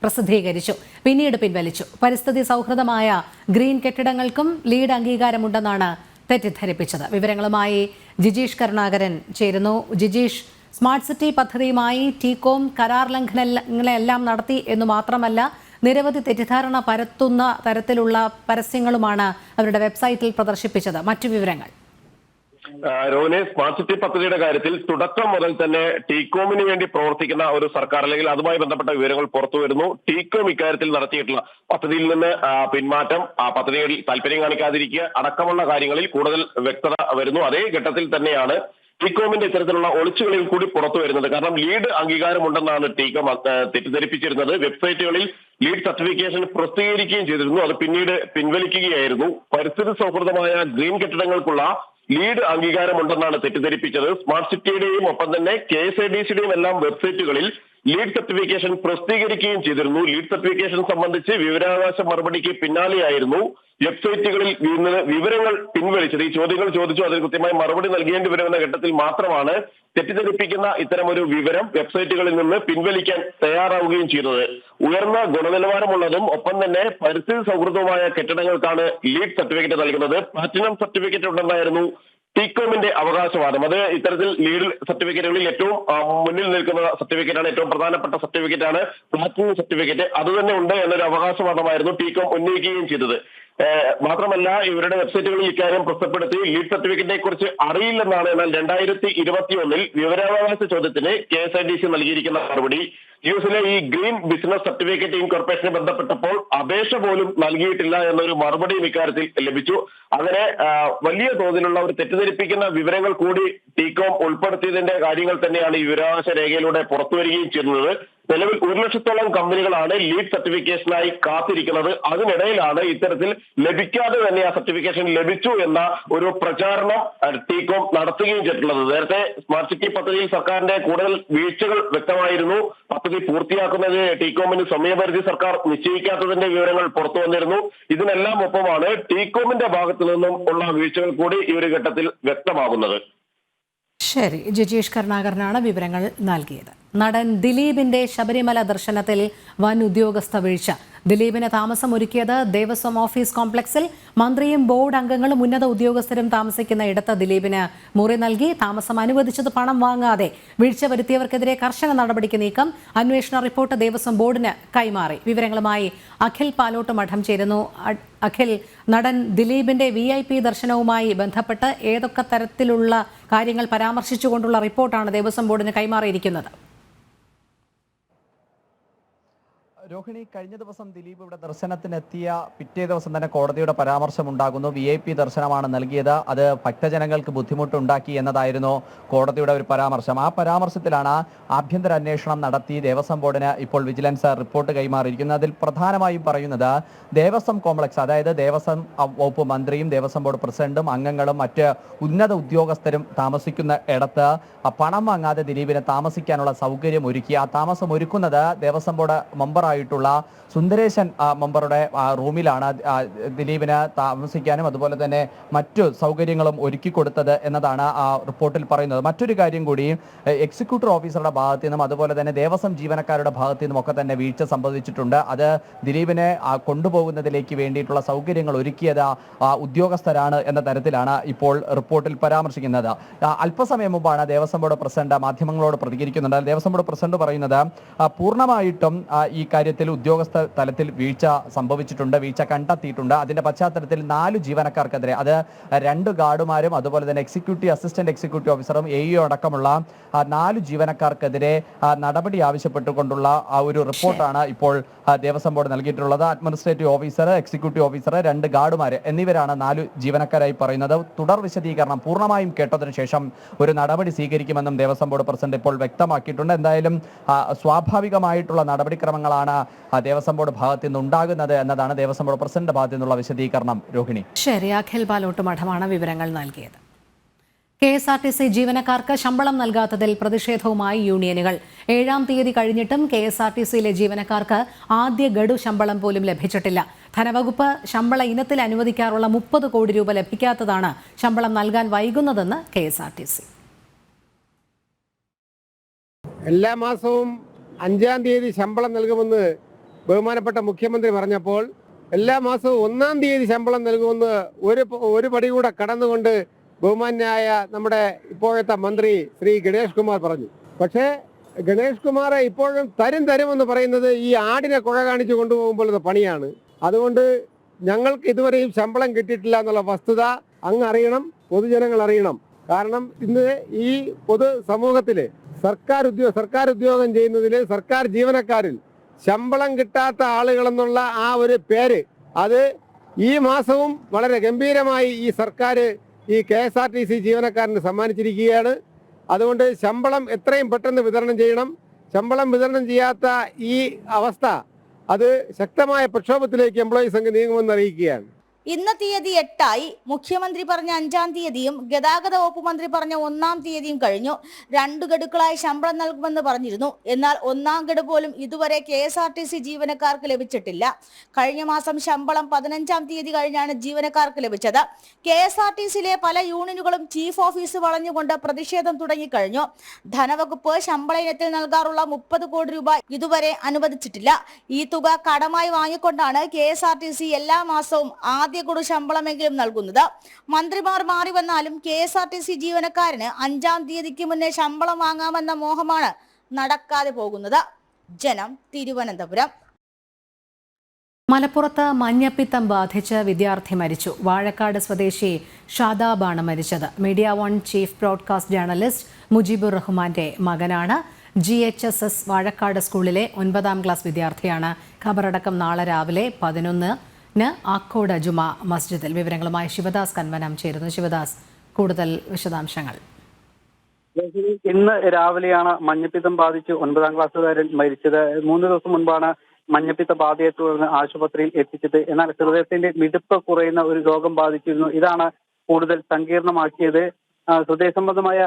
പ്രസിദ്ധീകരിച്ചു, പിന്നീട് പിൻവലിച്ചു. പരിസ്ഥിതി സൗഹൃദമായ ഗ്രീൻ കെട്ടിടങ്ങൾക്കും ലീഡ് അംഗീകാരമുണ്ടെന്നാണ് തെറ്റിദ്ധരിപ്പിച്ചത്. വിവരങ്ങളുമായി ജിജീഷ് കരുണാകരൻ ചേരുന്നു. ജിജീഷ്, സ്മാർട്ട് സിറ്റി പദ്ധതിയുമായി ടീകോം കരാർ ലംഘനങ്ങളെല്ലാം നടത്തി എന്നു മാത്രമല്ല നിരവധി തെറ്റിദ്ധാരണ പരത്തുന്ന തരത്തിലുള്ള പരസ്യങ്ങളുമാണ് അവരുടെ വെബ്സൈറ്റിൽ പ്രദർശിപ്പിച്ചത്. മറ്റു വിവരങ്ങൾ? രോഹിണി, സ്മാർട്ട് സിറ്റി പദ്ധതിയുടെ കാര്യത്തിൽ തുടക്കം മുതൽ തന്നെ ടീകോമിന് വേണ്ടി പ്രവർത്തിക്കുന്ന ഒരു സർക്കാർ അല്ലെങ്കിൽ അതുമായി ബന്ധപ്പെട്ട വിവരങ്ങൾ പുറത്തു വരുന്നു. ടീകോം ഇക്കാര്യത്തിൽ നടത്തിയിട്ടുള്ള പദ്ധതിയിൽ നിന്ന് പിന്മാറ്റം, പദ്ധതിയിൽ താല്പര്യം കാണിക്കാതിരിക്കുക അടക്കമുള്ള കാര്യങ്ങളിൽ കൂടുതൽ വ്യക്തത വരുന്നു. അതേ ഘട്ടത്തിൽ തന്നെയാണ് ടീകോമിന്റെ ഇത്തരത്തിലുള്ള ഒളിച്ചുകളിൽ കൂടി പുറത്തു വരുന്നത്. കാരണം ലീഡ് അംഗീകാരമുണ്ടെന്നാണ് ടീകോം തെറ്റിദ്ധരിപ്പിച്ചിരുന്നത്. വെബ്സൈറ്റുകളിൽ ലീഡ് സർട്ടിഫിക്കേഷൻ പ്രസിദ്ധീകരിക്കുകയും ചെയ്തിരുന്നു. അത് പിന്നീട് പിൻവലിക്കുകയായിരുന്നു. പരിസ്ഥിതി സൗഹൃദമായ ഗ്രീൻ കെട്ടിടങ്ങൾക്കുള്ള ലീഡ് അംഗീകാരമുണ്ടെന്നാണ് തെറ്റിദ്ധരിപ്പിച്ചത്. സ്മാർട്ട് സിറ്റിയുടെയും ഒപ്പം തന്നെ KSIDCയുടെയും എല്ലാം വെബ്സൈറ്റുകളിൽ ലീഡ് സർട്ടിഫിക്കേഷൻ പ്രസിദ്ധീകരിക്കുകയും ചെയ്തിരുന്നു. ലീഡ് സർട്ടിഫിക്കേഷൻ സംബന്ധിച്ച് വിവരാവകാശ മറുപടിക്ക് പിന്നാലെയായിരുന്നു വെബ്സൈറ്റുകളിൽ വിവരങ്ങൾ പിൻവലിച്ചത്. ഈ ചോദ്യങ്ങൾ ചോദിച്ചു, അതിന് കൃത്യമായി മറുപടി നൽകേണ്ടി വരുമെന്ന ഘട്ടത്തിൽ മാത്രമാണ് തെറ്റിദ്ധരിപ്പിക്കുന്ന ഇത്തരമൊരു വിവരം വെബ്സൈറ്റുകളിൽ നിന്ന് പിൻവലിക്കാൻ തയ്യാറാവുകയും ചെയ്തത്. ഉയർന്ന ഗുണനിലവാരമുള്ളതും ഒപ്പം തന്നെ പരിസ്ഥിതി സൗഹൃദവുമായ കെട്ടിടങ്ങൾക്കാണ് ലീഡ് സർട്ടിഫിക്കറ്റ് നൽകുന്നത്. പ്ലാറ്റിനം സർട്ടിഫിക്കറ്റ് ഉണ്ടെന്നായിരുന്നു ടീകോമിന്റെ അവകാശവാദം. അത് ഇത്തരത്തിൽ ലീഡ് സർട്ടിഫിക്കറ്റുകളിൽ ഏറ്റവും മുന്നിൽ നിൽക്കുന്ന സർട്ടിഫിക്കറ്റാണ്, ഏറ്റവും പ്രധാനപ്പെട്ട സർട്ടിഫിക്കറ്റാണ് പ്ലാറ്റിനം സർട്ടിഫിക്കറ്റ്. അത് തന്നെ ഉണ്ട് എന്നൊരു അവകാശവാദമായിരുന്നു ടീകോം ഉന്നയിക്കുകയും ചെയ്തത്. മാത്രമല്ല ഇവരുടെ വെബ്സൈറ്റുകളിൽ ഇക്കാര്യം പ്രസിദ്ധപ്പെടുത്തി ലീഡ് സർട്ടിഫിക്കറ്റിനെ കുറിച്ച് അറിയില്ലെന്നാണ്. എന്നാൽ 2021 വിവരാവകാശ ചോദ്യത്തിന് KSIDC നൽകിയിരിക്കുന്ന മറുപടി യുഎസിലെ ഈ ഗ്രീൻ ബിസിനസ് സർട്ടിഫിക്കറ്റ് ഇൻകോർപ്പറേഷനെ ബന്ധപ്പെട്ടപ്പോൾ അപേക്ഷ പോലും നൽകിയിട്ടില്ല എന്നൊരു മറുപടിയും ഇക്കാര്യത്തിൽ ലഭിച്ചു. അങ്ങനെ വലിയ തോതിലുള്ള ഒരു തെറ്റിദ്ധരിപ്പിക്കുന്ന വിവരങ്ങൾ കൂടി ടീകോം ഉൾപ്പെടുത്തിയതിന്റെ കാര്യങ്ങൾ തന്നെയാണ് ഈ വിവരാവകാശ രേഖയിലൂടെ പുറത്തുവരികയും ചെയ്യുന്നത്. നിലവിൽ 1,00,000-ഓളം കമ്പനികളാണ് ലീഡ് സർട്ടിഫിക്കേഷനായി കാത്തിരിക്കുന്നത്. അതിനിടയിലാണ് ഇത്തരത്തിൽ ലഭിക്കാതെ തന്നെ ആ സർട്ടിഫിക്കേഷൻ ലഭിച്ചു എന്ന ഒരു പ്രചാരണം ടീകോം നടത്തുകയും ചെയ്തിട്ടുള്ളത്. നേരത്തെ സ്മാർട്ട് സിറ്റി പദ്ധതിയിൽ സർക്കാരിന്റെ കൂടുതൽ വീഴ്ചകൾ വ്യക്തമായിരുന്നു. പദ്ധതി പൂർത്തിയാക്കുന്നതിന് ടീകോമിന് സമയപരിധി സർക്കാർ നിശ്ചയിക്കാത്തതിന്റെ വിവരങ്ങൾ പുറത്തു വന്നിരുന്നു. ഇതിനെല്ലാം ഒപ്പമാണ് ടീകോമിന്റെ ഭാഗത്തു നിന്നും ഉള്ള വീഴ്ചകൾ കൂടി ഈ ഒരു ഘട്ടത്തിൽ വ്യക്തമാകുന്നത്. ശരി, ജിജീഷ് കരുണാകരനാണ് വിവരങ്ങൾ നൽകിയത്. നടൻ ദിലീപിന്റെ ശബരിമല ദർശനത്തിൽ വൻ ഉദ്യോഗസ്ഥ വീഴ്ച. ദിലീപിന് താമസമൊരുക്കിയത് ദേവസ്വം ഓഫീസ് കോംപ്ലക്സിൽ. മന്ത്രിയും ബോർഡ് അംഗങ്ങളും ഉന്നത ഉദ്യോഗസ്ഥരും താമസിക്കുന്ന ഇടത്ത് ദിലീപിന് മുറി നൽകി. താമസം അനുവദിച്ചത് പണം വാങ്ങാതെ. വീഴ്ച വരുത്തിയവർക്കെതിരെ കർശന നടപടിക്ക് നീക്കം. അന്വേഷണ റിപ്പോർട്ട് ദേവസ്വം ബോർഡിന് കൈമാറി. വിവരങ്ങളുമായി അഖിൽ പാലോട്ട് മഠം ചേരുന്നു. അഖിൽ, നടൻ ദിലീപിന്റെ VIP ദർശനവുമായി ബന്ധപ്പെട്ട് ഏതൊക്കെ തരത്തിലുള്ള കാര്യങ്ങൾ പരാമർശിച്ചുകൊണ്ടുള്ള റിപ്പോർട്ടാണ് ദേവസ്വം ബോർഡിന് കൈമാറിയിരിക്കുന്നത്? രോഹിണി, കഴിഞ്ഞ ദിവസം ദിലീപ് ഇവിടെ ദർശനത്തിനെത്തിയ പിറ്റേ ദിവസം തന്നെ കോടതിയുടെ പരാമർശമുണ്ടാകുന്നു. VIP ദർശനമാണ് നൽകിയത്, അത് ഭക്തജനങ്ങൾക്ക് ബുദ്ധിമുട്ടുണ്ടാക്കി എന്നതായിരുന്നു കോടതിയുടെ ഒരു പരാമർശം. ആ പരാമർശത്തിലാണ് ആഭ്യന്തര അന്വേഷണം നടത്തി ദേവസ്വം ബോർഡിന് ഇപ്പോൾ വിജിലൻസ് റിപ്പോർട്ട് കൈമാറിയിരിക്കുന്നത്. അതിൽ പ്രധാനമായും പറയുന്നത് ദേവസ്വം കോംപ്ലക്സ്, അതായത് ദേവസ്വം വകുപ്പ് മന്ത്രിയും ദേവസ്വം ബോർഡ് പ്രസിഡന്റും അംഗങ്ങളും മറ്റ് ഉന്നത ഉദ്യോഗസ്ഥരും താമസിക്കുന്ന ഇടത്ത് പണം വാങ്ങാതെ ദിലീപിന് താമസിക്കാനുള്ള സൗകര്യം ഒരുക്കി. ആ താമസം ഒരുക്കുന്നത് ദേവസ്വം ബോർഡ് മെമ്പറായിട്ടുള്ള സുന്ദരേശൻ മെമ്പറുടെ റൂമിലാണ് ദിലീപിന് താമസിക്കാനും അതുപോലെ തന്നെ മറ്റു സൗകര്യങ്ങളും ഒരുക്കി കൊടുത്തത് എന്നതാണ് ആ റിപ്പോർട്ടിൽ പറയുന്നത്. മറ്റൊരു കാര്യം കൂടി, എക്സിക്യൂട്ടീവ് ഓഫീസറുടെ ഭാഗത്തു നിന്നും അതുപോലെ തന്നെ ദേവസ്വം ജീവനക്കാരുടെ ഭാഗത്തു നിന്നും ഒക്കെ തന്നെ വീഴ്ച സംഭവിച്ചിട്ടുണ്ട്. അത് ദിലീപിനെ കൊണ്ടുപോകുന്നതിലേക്ക് വേണ്ടിയിട്ടുള്ള സൗകര്യങ്ങൾ ഒരുക്കിയത് ഉദ്യോഗസ്ഥരാണ് എന്ന തരത്തിലാണ് ഇപ്പോൾ റിപ്പോർട്ടിൽ പരാമർശിക്കുന്നത്. അല്പസമയം മുമ്പാണ് ദേവസ്വം ബോർഡ് പ്രസിഡന്റ് മാധ്യമങ്ങളോട് പ്രതികരിക്കുന്നുണ്ട്. ദേവസ്വം ബോർഡ് പ്രസിഡന്റ് പറയുന്നത് പൂർണ്ണമായിട്ടും ഈ കാര്യത്തിൽ ഉദ്യോഗസ്ഥ തലത്തിൽ വീഴ്ച സംഭവിച്ചിട്ടുണ്ട്, വീഴ്ച കണ്ടെത്തിയിട്ടുണ്ട്. അതിന്റെ പശ്ചാത്തലത്തിൽ 4 ജീവനക്കാർക്കെതിരെ, അത് 2 ഗാർഡുമാരും അതുപോലെ തന്നെ അസിസ്റ്റന്റ് എക്സിക്യൂട്ടീവ് ഓഫീസറും AEO അടക്കമുള്ള 4 ജീവനക്കാർക്കെതിരെ നടപടി ആവശ്യപ്പെട്ടുകൊണ്ടുള്ള ഒരു റിപ്പോർട്ടാണ് ഇപ്പോൾ ദേവസ്വം ബോർഡ് നൽകിയിട്ടുള്ളത്. അഡ്മിനിസ്ട്രേറ്റീവ് ഓഫീസർ, എക്സിക്യൂട്ടീവ് ഓഫീസർ, 2 ഗാർഡുമാർ എന്നിവരാണ് 4 ജീവനക്കാരായി പറയുന്നത്. തുടർ വിശദീകരണം പൂർണ്ണമായും കേട്ടതിനു ശേഷം ഒരു നടപടി സ്വീകരിക്കുമെന്നും ദേവസ്വം ബോർഡ് പ്രസിഡന്റ് ഇപ്പോൾ വ്യക്തമാക്കിയിട്ടുണ്ട്. എന്തായാലും സ്വാഭാവികമായിട്ടുള്ള നടപടിക്രമങ്ങളാണ് ദേവസ്വം ബോർഡ് ഭാഗത്തു നിന്ന് ഉണ്ടാകുന്നത് എന്നതാണ് ദേവസ്വം ബോർഡ് പ്രസിഡന്റ് ഭാഗത്തു നിന്നുള്ള വിശദീകരണം. രോഹിണി. ശരി, അഖിൽ പാലോട്ട് മഠമാണ് വിവരങ്ങൾ നൽകിയത്. KSRTC ജീവനക്കാർക്ക് ശമ്പളം നൽകാത്തതിൽ പ്രതിഷേധവുമായി യൂണിയനുകൾ. 7-ാം തീയതി കഴിഞ്ഞിട്ടും KSRTCയിലെ ജീവനക്കാർക്ക് ആദ്യ ഗഡു ശമ്പളം പോലും ലഭിച്ചിട്ടില്ല. ധനവകുപ്പ് ശമ്പള ഇനത്തിൽ അനുവദിക്കാറുള്ള 30 കോടി രൂപ ലഭിക്കാത്തതാണ് ശമ്പളം നൽകാൻ വൈകുന്നതെന്ന് KSRTC. എല്ലാ മാസവും 5-ാം തീയതി ശമ്പളം നൽകുമെന്ന് ബഹുമാനപ്പെട്ട മുഖ്യമന്ത്രി പറഞ്ഞപ്പോൾ എല്ലാ മാസവും 1-ാം തീയതി ശമ്പളം നൽകുമെന്ന് ഒരു പടി കൂടെ കടന്നുകൊണ്ട് ബഹുമാന്യായ നമ്മുടെ ഇപ്പോഴത്തെ മന്ത്രി ശ്രീ ഗണേഷ് കുമാർ പറഞ്ഞു. പക്ഷേ ഗണേഷ് കുമാർ ഇപ്പോഴും തരുമെന്ന് പറയുന്നത് ഈ ആടിനെ കുഴ കാണിച്ചു കൊണ്ടുപോകുമ്പോഴത്തെ പണിയാണ്. അതുകൊണ്ട് ഞങ്ങൾക്ക് ഇതുവരെയും ശമ്പളം കിട്ടിയിട്ടില്ല എന്നുള്ള വസ്തുത അങ്ങ് അറിയണം, പൊതുജനങ്ങൾ അറിയണം. കാരണം ഇന്ന് ഈ പൊതു സമൂഹത്തിൽ സർക്കാർ ഉദ്യോഗം ചെയ്യുന്നതിൽ സർക്കാർ ജീവനക്കാരിൽ ശമ്പളം കിട്ടാത്ത ആളുകളെന്നുള്ള ആ ഒരു പേര് അത് ഈ മാസവും വളരെ ഗംഭീരമായി ഈ സർക്കാർ ഈ KSRTC ജീവനക്കാരന് സമ്മാനിച്ചിരിക്കുകയാണ്. അതുകൊണ്ട് ശമ്പളം എത്രയും പെട്ടെന്ന് വിതരണം ചെയ്യണം. ശമ്പളം വിതരണം ചെയ്യാത്ത ഈ അവസ്ഥ അത് ശക്തമായ പ്രക്ഷോഭത്തിലേക്ക് എംപ്ലോയീസ് സംഘം നീങ്ങുമെന്ന് അറിയിക്കുകയാണ്. ഇന്ന് തീയതി 8-ആയി. മുഖ്യമന്ത്രി പറഞ്ഞ 5-ാം തീയതിയും ഗതാഗത വകുപ്പ് മന്ത്രി പറഞ്ഞ 1-ാം തീയതിയും കഴിഞ്ഞു. 2 ഗഡുക്കളായി ശമ്പളം നൽകുമെന്ന് പറഞ്ഞിരുന്നു. എന്നാൽ 1-ാം ഗഡു പോലും ഇതുവരെ KSRTC ജീവനക്കാർക്ക് ലഭിച്ചിട്ടില്ല. കഴിഞ്ഞ മാസം ശമ്പളം 15-ാം തീയതി കഴിഞ്ഞാണ് ജീവനക്കാർക്ക് ലഭിച്ചത്. KSRTCയിലെ പല യൂണിയനുകളും ചീഫ് ഓഫീസ് വളഞ്ഞുകൊണ്ട് പ്രതിഷേധം തുടങ്ങിക്കഴിഞ്ഞു. ധനവകുപ്പ് ശമ്പള ഇനത്തിൽ നൽകാറുള്ള 30 കോടി രൂപ ഇതുവരെ അനുവദിച്ചിട്ടില്ല. ഈ തുക കടമായി വാങ്ങിക്കൊണ്ടാണ് KSRTC എല്ലാ മാസവും ആദ്യ ഗഡു ശമ്പളമെങ്കിലും നൽകുന്നത്. മന്ത്രിമാർ മാറി വന്നാലും KSRTC ജീവനക്കാരന് 5-ാം തീയതിക്ക് മുന്നേ ശമ്പളം വാങ്ങാമെന്ന മോഹമാണ് നടക്കാതെ പോകുന്നത്. ജനം, തിരുവനന്തപുരം. മലപ്പുറത്ത് മഞ്ഞപ്പിത്തം ബാധിച്ച് വിദ്യാർത്ഥി മരിച്ചു. വാഴക്കാട് സ്വദേശി ഷാദാബാണ് മരിച്ചത്. Media 1 chief broadcast journalist Mujibur റഹ്മാന്റെ മകനാണ്. GHSS വാഴക്കാട് സ്കൂളിലെ 9-ാം ക്ലാസ് വിദ്യാർത്ഥിയാണ്. ഖബറടക്കം നാളെ രാവിലെ 11 ആക്കോട് ജുമാ മസ്ജിദിൽ. വിവരങ്ങളുമായി ശിവദാസ് കൻവനം ചേരുന്നു. ശിവദാസ്, കൂടുതൽ വിശദാംശങ്ങൾ. ഇന്ന് രാവിലെയാണ് മഞ്ഞപ്പിത്തം ബാധിച്ച് 9-ാം ക്ലാസ്സുകാരൻ മരിച്ചത്. 3 ദിവസം മുൻപാണ് മഞ്ഞപ്പിത്ത ബാധയെ തുടർന്ന് ആശുപത്രിയിൽ എത്തിച്ചത്. എന്നാൽ ഹൃദയത്തിന്റെ മിടിപ്പ് കുറയുന്ന ഒരു രോഗം ബാധിച്ചിരുന്നു. ഇതാണ് കൂടുതൽ സങ്കീർണമാക്കിയത്. ഹൃദയ സംബന്ധമായ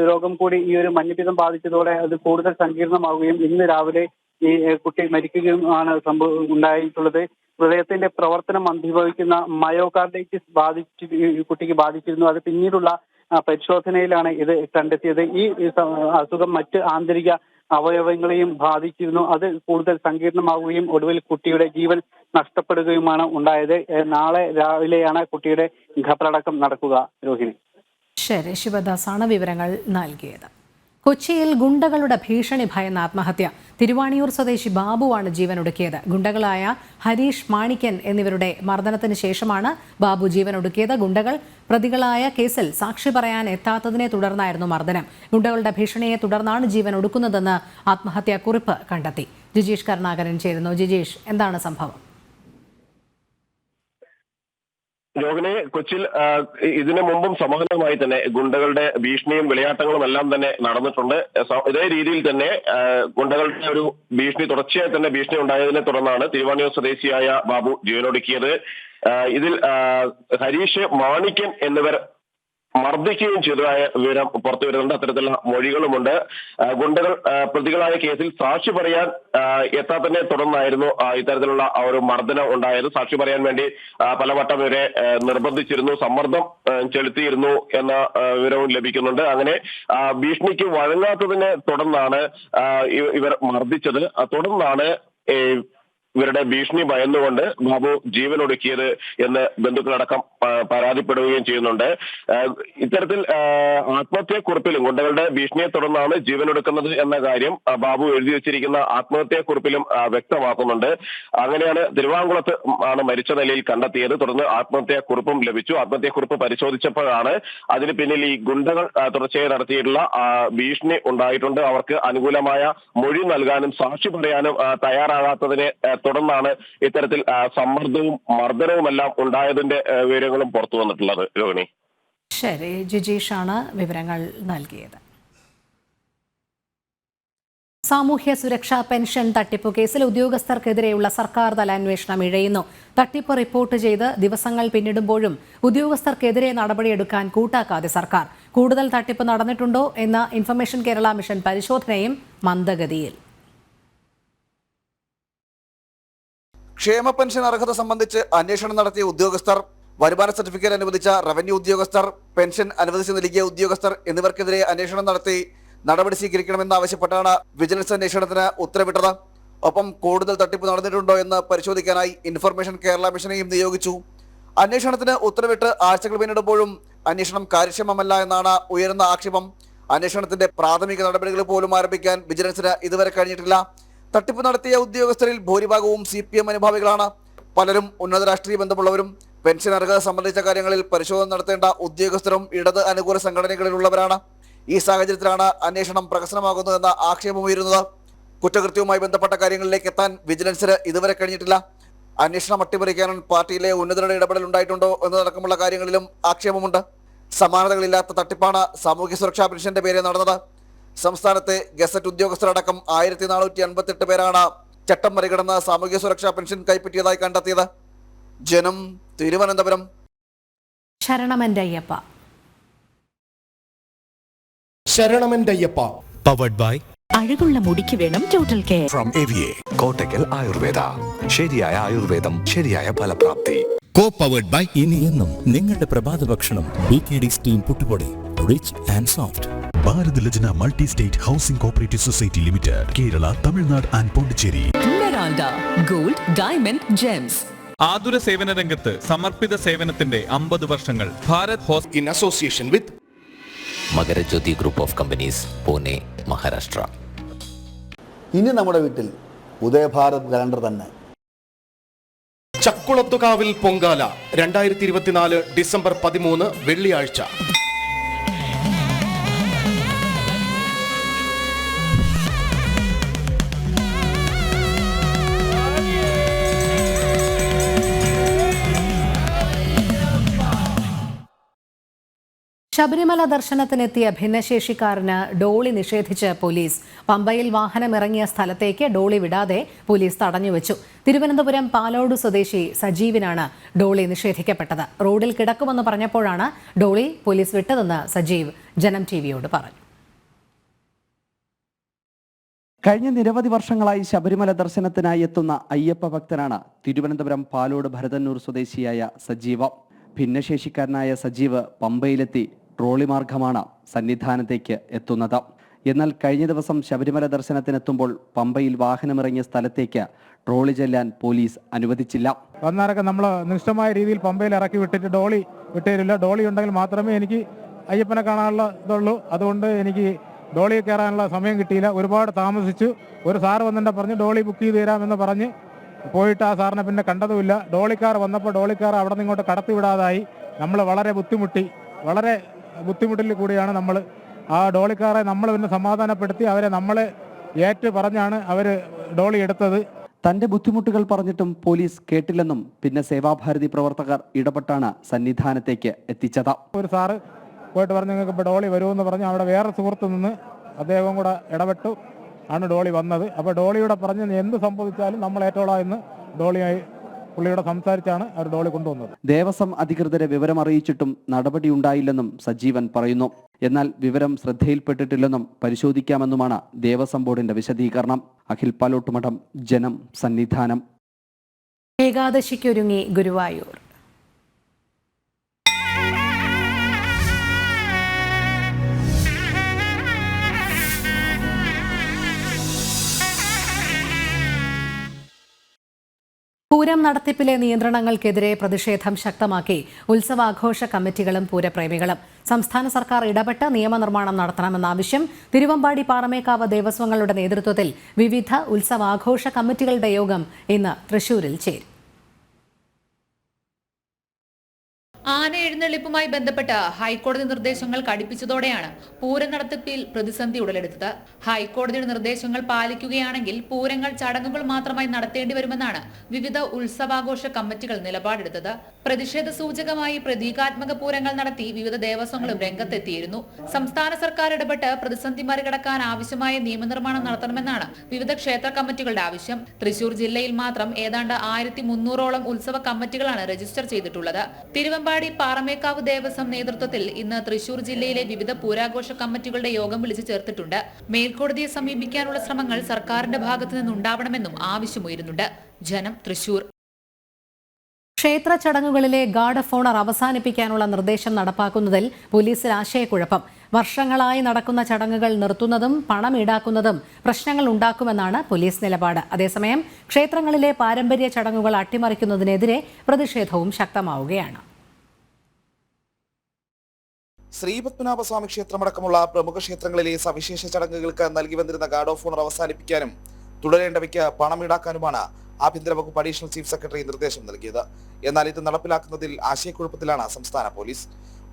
രോഗം കൂടി ഈ ഒരു മഞ്ഞപ്പിത്തം ബാധിച്ചതോടെ അത് കൂടുതൽ സങ്കീർണമാവുകയും ഇന്ന് രാവിലെ ഈ കുട്ടി മരിക്കുകയും ആണ് ഉണ്ടായിട്ടുള്ളത്. ഹൃദയത്തിന്റെ പ്രവർത്തനം മന്ദീഭവിക്കുന്ന മയോകാർഡൈറ്റിസ് കുട്ടിക്ക് ബാധിച്ചിരുന്നു. അത് പിന്നീടുള്ള പരിശോധനയിലാണ് ഇത് കണ്ടെത്തിയത്. ഈ അസുഖം മറ്റ് ആന്തരിക അവയവങ്ങളെയും ബാധിച്ചിരുന്നു. അത് കൂടുതൽ സങ്കീർണമാവുകയും ഒടുവിൽ കുട്ടിയുടെ ജീവൻ നഷ്ടപ്പെടുകയുമാണ് ഉണ്ടായത്. നാളെ രാവിലെയാണ് കുട്ടിയുടെ ഖബറടക്കം നടക്കുക. രോഹിണി. ശരി, ശിവദാസാണ് വിവരങ്ങൾ നൽകിയത്. കൊച്ചിയിൽ ഗുണ്ടകളുടെ ഭീഷണി ഭയന്ന ആത്മഹത്യ. തിരുവാണിയൂർ സ്വദേശി ബാബുവാണ് ജീവനൊടുക്കിയത്. ഗുണ്ടകളായ ഹരീഷ്, മാണിക്കൻ എന്നിവരുടെ മർദ്ദനത്തിന് ശേഷമാണ് ബാബു ജീവനൊടുക്കിയത്. ഗുണ്ടകൾ പ്രതികളായ കേസിൽ സാക്ഷി പറയാൻ എത്താത്തതിനെ തുടർന്നായിരുന്നു മർദ്ദനം. ഗുണ്ടകളുടെ ഭീഷണിയെ തുടർന്നാണ് ജീവൻ ഒടുക്കുന്നതെന്ന് ആത്മഹത്യാക്കുറിപ്പ് കണ്ടെത്തി. ജിജീഷ് കരുണാകരൻ ചേരുന്നു. ജിജീഷ്, എന്താണ് സംഭവം? രോഹിണി, കൊച്ചിയിൽ ഇതിനു മുമ്പും സമാനമായി തന്നെ ഗുണ്ടകളുടെ ഭീഷണിയും വിളയാട്ടങ്ങളും എല്ലാം തന്നെ നടന്നിട്ടുണ്ട്. ഇതേ രീതിയിൽ തന്നെ ഗുണ്ടകളുടെ ഒരു ഭീഷണി തുടർച്ചയായി തന്നെ ഭീഷണി ഉണ്ടായതിനെ തുടർന്നാണ് തിരുവാണിയൂർ സ്വദേശിയായ ബാബു ജീവനൊടുക്കിയത്. ഇതിൽ ഹരീഷ്, മാണിക്യൻ എന്നിവർ മർദ്ദിക്കുകയും ചെയ്തതായ വിവരം പുറത്തു വരുന്നുണ്ട്. അത്തരത്തിലുള്ള മൊഴികളുമുണ്ട്. ഗുണ്ടകൾ പ്രതികളായ കേസിൽ സാക്ഷി പറയാൻ എത്താത്തതിനെ തുടർന്നായിരുന്നു ഇത്തരത്തിലുള്ള ഒരു മർദ്ദനം ഉണ്ടായത്. സാക്ഷി പറയാൻ വേണ്ടി പലവട്ടം ഇവരെ നിർബന്ധിച്ചിരുന്നു, സമ്മർദ്ദം ചെലുത്തിയിരുന്നു എന്ന വിവരവും ലഭിക്കുന്നുണ്ട്. അങ്ങനെ ഭീഷണിക്ക് വഴങ്ങാത്തതിനെ തുടർന്നാണ് ഇവർ മർദ്ദിച്ചത്. തുടർന്നാണ് ഇവരുടെ ഭീഷണി ഭയന്നുകൊണ്ട് ബാബു ജീവനൊടുക്കിയത് എന്ന് ബന്ധുക്കളടക്കം പരാതിപ്പെടുകയും ചെയ്യുന്നുണ്ട്. ഇത്തരത്തിൽ ആത്മഹത്യാക്കുറിപ്പിലും ഗുണ്ടകളുടെ ഭീഷണിയെ തുടർന്നാണ് ജീവനൊടുക്കുന്നത് എന്ന കാര്യം ബാബു എഴുതി വെച്ചിരിക്കുന്ന ആത്മഹത്യാക്കുറിപ്പിലും വ്യക്തമാക്കുന്നുണ്ട്. അങ്ങനെയാണ് തിരുവാങ്കുളത്ത് ആണ് മരിച്ച നിലയിൽ കണ്ടെത്തിയത്. തുടർന്ന് ആത്മഹത്യാക്കുറിപ്പും ലഭിച്ചു. ആത്മഹത്യാക്കുറിപ്പ് പരിശോധിച്ചപ്പോഴാണ് അതിന് പിന്നിൽ ഈ ഗുണ്ടകൾ തുടർച്ചയായി നടത്തിയിട്ടുള്ള ഭീഷണി ഉണ്ടായിട്ടുണ്ട്. അവർക്ക് അനുകൂലമായ മൊഴി നൽകാനും സാക്ഷി പറയാനും തയ്യാറാകാത്തതിനെ തുടർന്നാണ് ഇത്തരത്തിൽ സമ്മർദ്ദവും മർദ്ദനവുമെല്ലാം ഉണ്ടായതിന്റെ വിവരങ്ങളും പുറത്തു വന്നിട്ടുള്ളത്. രോഹിണി, ശരി, ജിജീഷാണ് വിവരങ്ങൾ നൽകിയത്. സാമൂഹ്യ സുരക്ഷാ പെൻഷൻ തട്ടിപ്പ് കേസിൽ ഉദ്യോഗസ്ഥർക്കെതിരെയുള്ള സർക്കാർ തല അന്വേഷണം ഇഴയുന്നു. തട്ടിപ്പ് റിപ്പോർട്ട് ചെയ്ത് ദിവസങ്ങൾ പിന്നിടുമ്പോഴും ഉദ്യോഗസ്ഥർക്കെതിരെ നടപടിയെടുക്കാൻ കൂട്ടാക്കാതെ സർക്കാർ. കൂടുതൽ തട്ടിപ്പ് നടന്നിട്ടുണ്ടോ എന്ന ഇൻഫർമേഷൻ കേരള മിഷൻ പരിശോധനയും മന്ദഗതിയിൽ. ക്ഷേമ പെൻഷൻ അർഹത സംബന്ധിച്ച് അന്വേഷണം നടത്തിയ ഉദ്യോഗസ്ഥർ, വരുമാന സർട്ടിഫിക്കറ്റ് അനുവദിച്ച റവന്യൂ ഉദ്യോഗസ്ഥർ, പെൻഷൻ അനുവദിച്ച് നൽകിയ ഉദ്യോഗസ്ഥർ എന്നിവർക്കെതിരെ അന്വേഷണം നടത്തി നടപടി സ്വീകരിക്കണമെന്നാവശ്യപ്പെട്ടാണ് വിജിലൻസ് അന്വേഷണത്തിന് ഉത്തരവിട്ടത്. ഒപ്പം കൂടുതൽ തട്ടിപ്പ് നടന്നിട്ടുണ്ടോ എന്ന് പരിശോധിക്കാനായി ഇൻഫർമേഷൻ കേരള മിഷനെയും നിയോഗിച്ചു. അന്വേഷണത്തിന് ഉത്തരവിട്ട് ആഴ്ചകൾ പിന്നിടുമ്പോഴും അന്വേഷണം കാര്യക്ഷമമല്ല എന്നാണ് ഉയരുന്ന ആക്ഷേപം. അന്വേഷണത്തിന്റെ പ്രാഥമിക നടപടികൾ പോലും ആരംഭിക്കാൻ വിജിലൻസിന് ഇതുവരെ കഴിഞ്ഞിട്ടില്ല. തട്ടിപ്പ് നടത്തിയ ഉദ്യോഗസ്ഥരിൽ ഭൂരിഭാഗവും CPM അനുഭാവികളാണ്. പലരും ഉന്നത രാഷ്ട്രീയ ബന്ധമുള്ളവരും പെൻഷൻ അർഹത സംബന്ധിച്ച കാര്യങ്ങളിൽ പരിശോധന നടത്തേണ്ട ഉദ്യോഗസ്ഥരും ഇടത് അനുകൂല സംഘടനകളിലുള്ളവരാണ്. ഈ സാഹചര്യത്തിലാണ് അന്വേഷണം പ്രഹസനമാകുന്നതെന്ന ആക്ഷേപമുയരുന്നത്. കുറ്റകൃത്യവുമായി ബന്ധപ്പെട്ട കാര്യങ്ങളിലേക്ക് എത്താൻ വിജിലൻസിന് ഇതുവരെ കഴിഞ്ഞിട്ടില്ല. അന്വേഷണം അട്ടിമറിക്കാനും പാർട്ടിയിലെ ഉന്നതരുടെ ഇടപെടൽ ഉണ്ടായിട്ടുണ്ടോ എന്നതടക്കമുള്ള കാര്യങ്ങളിലും ആക്ഷേപമുണ്ട്. സമാനതകളില്ലാത്ത തട്ടിപ്പാണ് സാമൂഹ്യ സുരക്ഷാ പെൻഷന്റെ പേരിൽ നടന്നത്. സംസ്ഥാനത്തെ ഗസറ്റ് ഉദ്യോഗസ്ഥരടക്കം 1458 പേരാണ് ചട്ടം മറികടന്ന് സാമൂഹ്യ സുരക്ഷാ പെൻഷൻ കൈപ്പറ്റിയതായി കണ്ടെത്തിയത്. ജനം, തിരുവനന്തപുരം. ശരണമെൻ്റെയ്യപ്പ. ശരണമെൻ്റെയ്യപ്പ പവർഡ് ബൈ അഴകുള്ള മുടിക്ക് വേണം total care from AVA Kottakkal Ayurveda. ശരിയായ ആയുർവേദം, ശരിയായ ഫലപ്രാപ്തി. കോ പവർഡ് ബൈ ഇനി എന്നും നിങ്ങളുടെ പ്രഭാത ഭക്ഷണം BKD സ്റ്റീം പുട്ടുപൊടി, rich and soft. Bharat Lajna multi state housing cooperative society limited, Kerala, Tamil Nadu and Pondicherry. Gold, diamond, Gems. ആതുര സേവന രംഗത്ത് സമർപ്പിത സേവനത്തിന്റെ 50 വർഷങ്ങൾ. ഭാരത് ഹോസ് in association with Makarajyothi group of companies, Pune, Maharashtra. ഇനി നമ്മുടെ വീട്ടിൽ ഉദയഭാരത് കലണ്ടർ തന്നെ. ചക്കുളത്തുകാവിൽ പൊങ്കാല 2024 ഡിസംബർ 13 വെള്ളിയാഴ്ച. ശബരിമല ദർശനത്തിനെത്തിയ ഭിന്നശേഷിക്കാരന് ഡോളി നിഷേധിച്ച് പോലീസ്. പമ്പയിൽ വാഹനമിറങ്ങിയ സ്ഥലത്തേക്ക് ഡോളി വിടാതെ പോലീസ് തടഞ്ഞുവെച്ചു. തിരുവനന്തപുരം പാലോട് സ്വദേശി സജീവിനാണ് ഡോളി നിഷേധിക്കപ്പെട്ടത്. റോഡിൽ കിടക്കുമെന്ന് പറഞ്ഞപ്പോഴാണ് ഡോളി പോലീസ് വിട്ടതെന്ന് സജീവ് ജനം ടിവിയോട് പറഞ്ഞു. കഴിഞ്ഞ നിരവധി വർഷങ്ങളായി ശബരിമല ദർശനത്തിനായി എത്തുന്ന അയ്യപ്പ ഭക്തനാണ് തിരുവനന്തപുരം പാലോട് ഭരതന്നൂർ സ്വദേശിയായ സജീവ. ഭിന്നശേഷിക്കാരനായ സജീവ് പമ്പയിലെത്തി ട്രോളി മാർഗമാണ് സന്നിധാനത്തേക്ക് എത്തുന്നത്. എന്നാൽ കഴിഞ്ഞ ദിവസം ശബരിമല ദർശനത്തിനെത്തുമ്പോൾ പമ്പയിൽ വാഹനമിറങ്ങിയ സ്ഥലത്തേക്ക് ട്രോളി ചെല്ലാൻ പോലീസ് അനുവദിച്ചില്ല. വന്നാരൊക്കെ നമ്മൾ നിഷ്ഠമായ രീതിയിൽ പമ്പയിൽ ഇറക്കി വിട്ടിട്ട് ഡോളി വിട്ടുതരില്ല. ഡോളി ഉണ്ടെങ്കിൽ മാത്രമേ എനിക്ക് അയ്യപ്പനെ കാണാനുള്ള ഇതുള്ളൂ. അതുകൊണ്ട് എനിക്ക് ഡോളി കയറാനുള്ള സമയം കിട്ടിയില്ല. ഒരുപാട് താമസിച്ചു. ഒരു സാറ് വന്നിട്ട് പറഞ്ഞ് ഡോളി ബുക്ക് ചെയ്ത് തരാമെന്ന് പറഞ്ഞ് പോയിട്ട് ആ സാറിനെ പിന്നെ കണ്ടതുമില്ല. ഡോളിക്കാർ വന്നപ്പോൾ ഡോളിക്കാർ അവിടെ നിന്ന് ഇങ്ങോട്ട് കടത്തിവിടാതായി. നമ്മൾ വളരെ ബുദ്ധിമുട്ടിൽ കൂടിയാണ് നമ്മൾ ആ ഡോളിക്കാരെ നമ്മൾ പിന്നെ സമാധാനപ്പെടുത്തി അവരെ നമ്മളെ ഏറ്റു പറഞ്ഞാണ് അവർ ഡോളി എടുത്തത്. തന്റെ ബുദ്ധിമുട്ടുകൾ പറഞ്ഞിട്ടും പോലീസ് കേട്ടില്ലെന്നും പിന്നെ സേവാഭാരതി പ്രവർത്തകർ ഇടപെട്ടാണ് സന്നിധാനത്തേക്ക് എത്തിച്ചത്. ഒരു സാറ് പോയിട്ട് പറഞ്ഞു നിങ്ങൾക്ക് ഇപ്പോൾ ഡോളി വരുമെന്ന് പറഞ്ഞു. അവിടെ വേറെ സുഹൃത്ത് നിന്ന് അദ്ദേഹം കൂടെ ഇടപെട്ടു ആണ് ഡോളി വന്നത്. അപ്പോൾ ഡോളിയുടെ പറഞ്ഞ് എന്ത് സംഭവിച്ചാലും നമ്മൾ ഏറ്റോളാം എന്ന് ഡോളിയായി പുള്ളിയോട് സംസാരിച്ചാണ് അവർ ഡോളി കൊണ്ടുവന്നത്. ദേവസ്വം അധികൃതരെ വിവരം അറിയിച്ചിട്ടും നടപടിയുണ്ടായില്ലെന്നും സജീവൻ പറയുന്നു. എന്നാൽ വിവരം ശ്രദ്ധയിൽപ്പെട്ടിട്ടില്ലെന്നും പരിശോധിക്കാമെന്നുമാണ് ദേവസ്വം ബോർഡിന്റെ വിശദീകരണം. അഖിൽ പാലോട്ടുമഠം, ജനം, സന്നിധാനം. ഏകാദശിക്കൊരുങ്ങി ഗുരുവായൂർ. പൂരം നടത്തിപ്പിലെ നിയന്ത്രണങ്ങൾക്കെതിരെ പ്രതിഷേധം ശക്തമാക്കി ഉത്സവാഘോഷ കമ്മിറ്റികളും പൂരപ്രേമികളും. സംസ്ഥാന സർക്കാർ ഇടപെട്ട് നിയമനിർമ്മാണം നടത്തണമെന്ന ആവശ്യം തിരുവമ്പാടി പാറമേക്കാവ് ദേവസ്വങ്ങളുടെ നേതൃത്വത്തിൽ വിവിധ ഉത്സവാഘോഷ കമ്മിറ്റികളുടെ യോഗം ഇന്ന് തൃശൂരിൽ ചേരും. ആന എഴുന്നള്ളിപ്പുമായി ബന്ധപ്പെട്ട് ഹൈക്കോടതി നിർദ്ദേശങ്ങൾ കടുപ്പിച്ചതോടെയാണ് പൂരം നടത്തിപ്പിൽ പ്രതിസന്ധി ഉടലെടുത്തത്. ഹൈക്കോടതിയുടെ നിർദ്ദേശങ്ങൾ പാലിക്കുകയാണെങ്കിൽ പൂരങ്ങൾ ചടങ്ങുകൾ മാത്രമായി നടത്തേണ്ടി വരുമെന്നാണ് വിവിധ ഉത്സവാഘോഷ കമ്മിറ്റികൾ നിലപാടെടുത്തത്. പ്രതിഷേധ സൂചകമായി പ്രതീകാത്മക പൂരങ്ങൾ നടത്തി വിവിധ ദേവസ്വങ്ങളും രംഗത്തെത്തിയിരുന്നു. സംസ്ഥാന സർക്കാർ ഇടപെട്ട് പ്രതിസന്ധി മറികടക്കാൻ ആവശ്യമായ നിയമനിർമ്മാണം നടത്തണമെന്നാണ് വിവിധ ക്ഷേത്ര കമ്മിറ്റികളുടെ ആവശ്യം. തൃശൂർ ജില്ലയിൽ മാത്രം ഏതാണ്ട് 1300ഓളം ഉത്സവ കമ്മിറ്റികളാണ് രജിസ്റ്റർ ചെയ്തിട്ടുള്ളത്. തിരുവമ്പാടി പാറമേക്കാവ് ദേവസ്വം നേതൃത്വത്തിൽ ഇന്ന് തൃശൂർ ജില്ലയിലെ വിവിധ പൂരാഘോഷ കമ്മിറ്റികളുടെ യോഗം വിളിച്ചു ചേർത്തിട്ടുണ്ട്. മേൽക്കോടതിയെ സമീപിക്കാനുള്ള ശ്രമങ്ങൾ സർക്കാരിന്റെ ഭാഗത്തു നിന്നുണ്ടാവണമെന്നും ആവശ്യമുയരുന്നുണ്ട്. ജനം, തൃശൂർ. ക്ഷേത്ര ചടങ്ങുകളിലെ ഗാർഡ് ഓഫ് ഓണർ അവസാനിപ്പിക്കാനുള്ള നിർദ്ദേശം നടപ്പാക്കുന്നതിൽ പോലീസിൽ ആശയക്കുഴപ്പം. വർഷങ്ങളായി നടക്കുന്ന ചടങ്ങുകൾ നിർത്തുന്നതും പണം ഈടാക്കുന്നതും പ്രശ്നങ്ങൾ ഉണ്ടാക്കുമെന്നാണ് പോലീസ് നിലപാട്. അതേസമയം ക്ഷേത്രങ്ങളിലെ പാരമ്പര്യ ചടങ്ങുകൾ അട്ടിമറിക്കുന്നതിനെതിരെ പ്രതിഷേധവും ശക്തമാവുകയാണ്. ശ്രീപത്മനാഭസ്വാമി ക്ഷേത്രമടക്കമുള്ള പ്രമുഖ ക്ഷേത്രങ്ങളിലെ സവിശേഷ ചടങ്ങുകൾക്ക് നൽകി വന്നിരുന്ന ഗാർഡ് ഓഫ് ഓണർ അവസാനിപ്പിക്കാനും തുടരേണ്ടവയ്ക്ക് പണം ഈടാക്കാനുമാണ് ആഭ്യന്തര വകുപ്പ് അഡീഷണൽ ചീഫ് സെക്രട്ടറി നിർദ്ദേശം നൽകിയത്. എന്നാൽ ഇത് നടപ്പിലാക്കുന്നതിൽ ആശയക്കുഴപ്പത്തിലാണ് സംസ്ഥാന പോലീസ്.